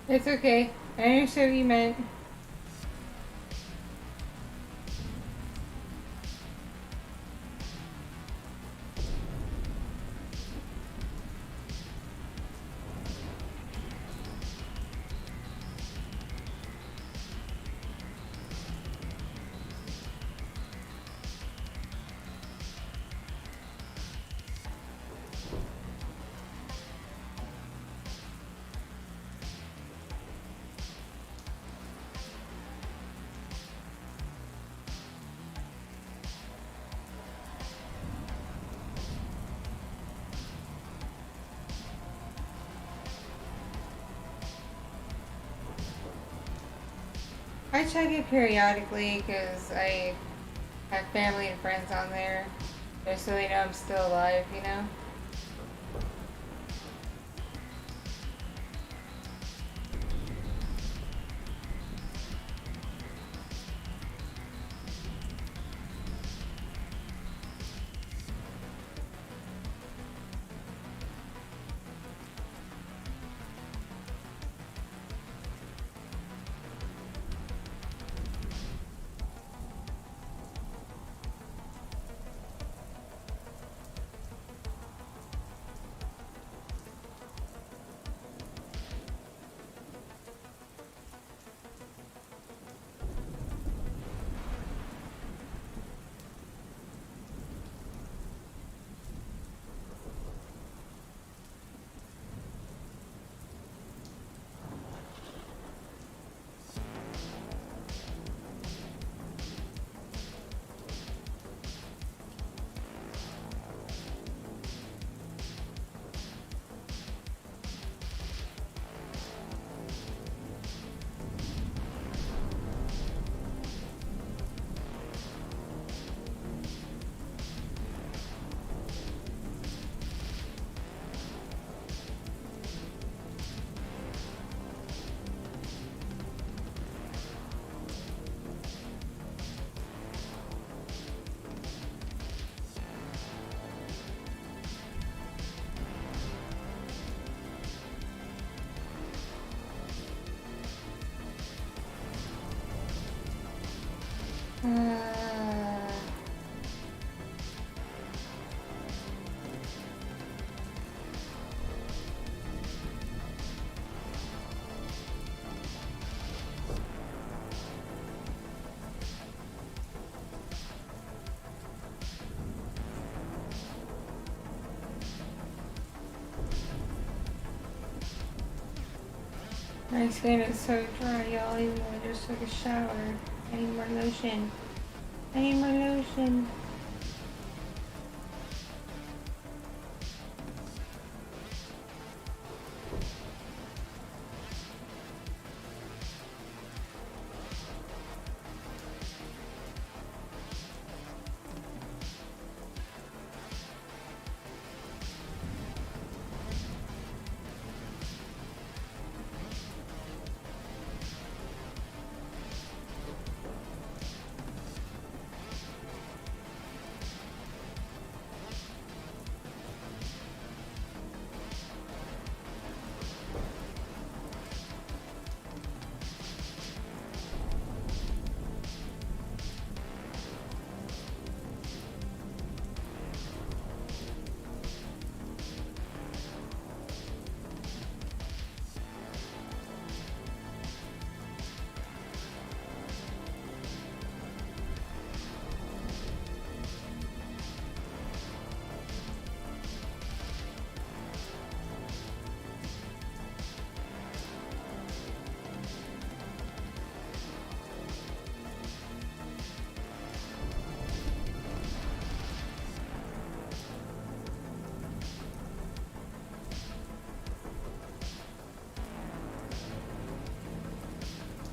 It's okay. I understood what you meant. I check it periodically because I have family and friends on there, just so they know I'm still alive, you know? Uh, my skin is so dry, y'all. Even though I just took a shower. I need more lotion. I need more lotion.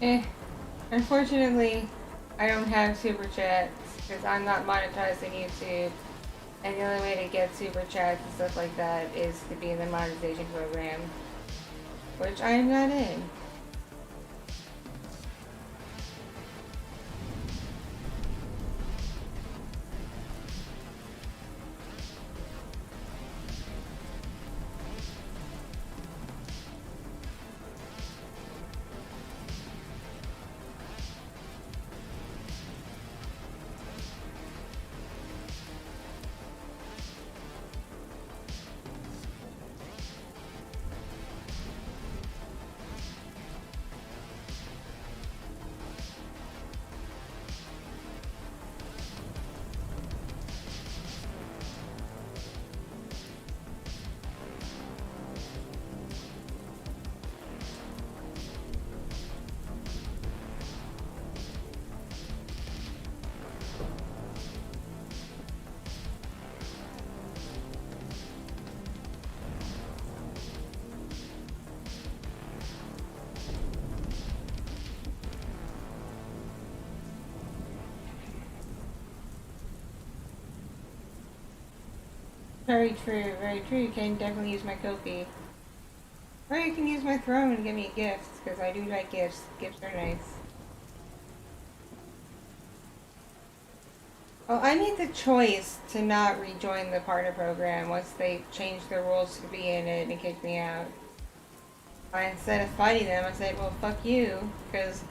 Eh. Unfortunately, I don't have super chats because I'm not monetized on YouTube. And the only way to get super chats and stuff like that is to be in the monetization program, which I am not in. Very true, very true. You can definitely use my Kofi. Or you can use my throne and give me gifts, because I do like gifts. Gifts are nice. Well, I made the choice to not rejoin the partner program once they changed the rules to be in it and kicked me out. Instead of fighting them, I said, well, fuck you, because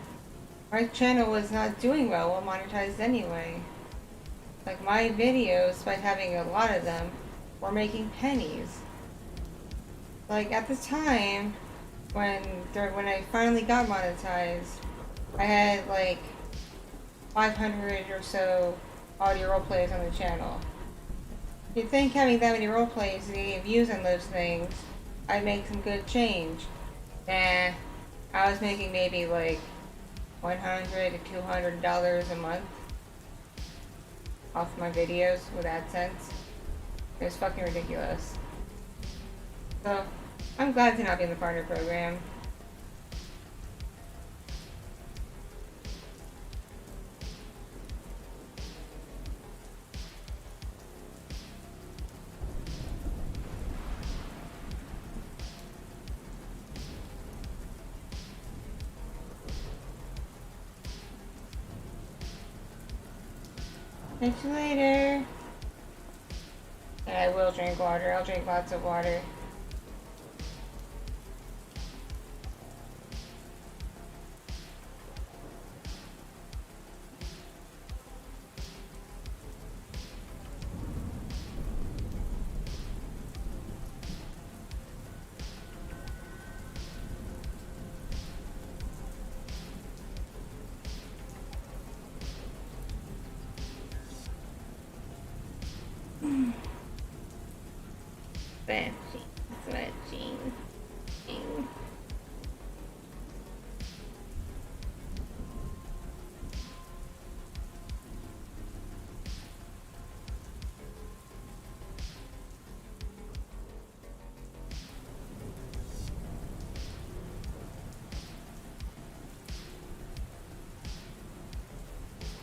my channel was not doing well monetized anyway. Like, my videos, despite having a lot of them, were making pennies. Like, at the time, when I finally got monetized, I had, like, 500 or so audio roleplays on the channel. You'd think having that many roleplays and getting views on those things, I'd make some good change. Nah, I was making maybe like $100 to $200 a month off my videos with AdSense. It was fucking ridiculous. So, I'm glad to not be in the partner program. Catch you later. And I will drink water. I'll drink lots of water. Sweating.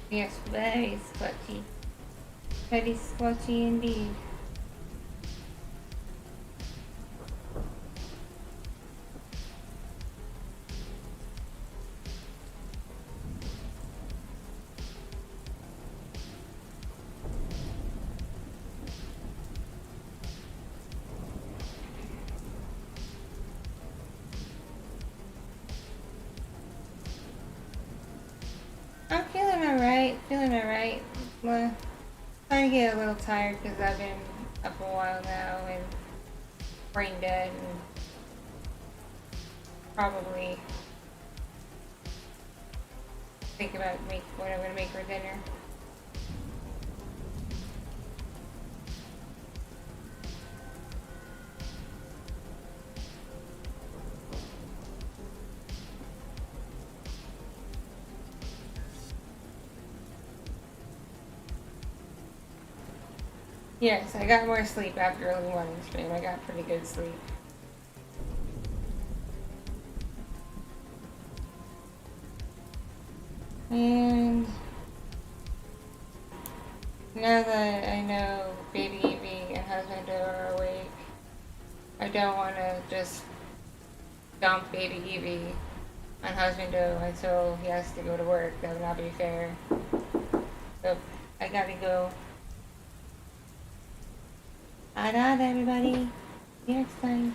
Yes, very squatchy. Very squatchy indeed. I'm feeling alright. Well, starting to get a little tired because I've been up a while now and brain dead and probably think about what I'm gonna make for dinner. Yes, I got more sleep after early morning stream. I got pretty good sleep. And now that I know baby Evie and husband are awake, I don't want to just dump baby Evie on husband until he has to go to work. That would not be fair. So I gotta go. Bye, everybody. See you next time.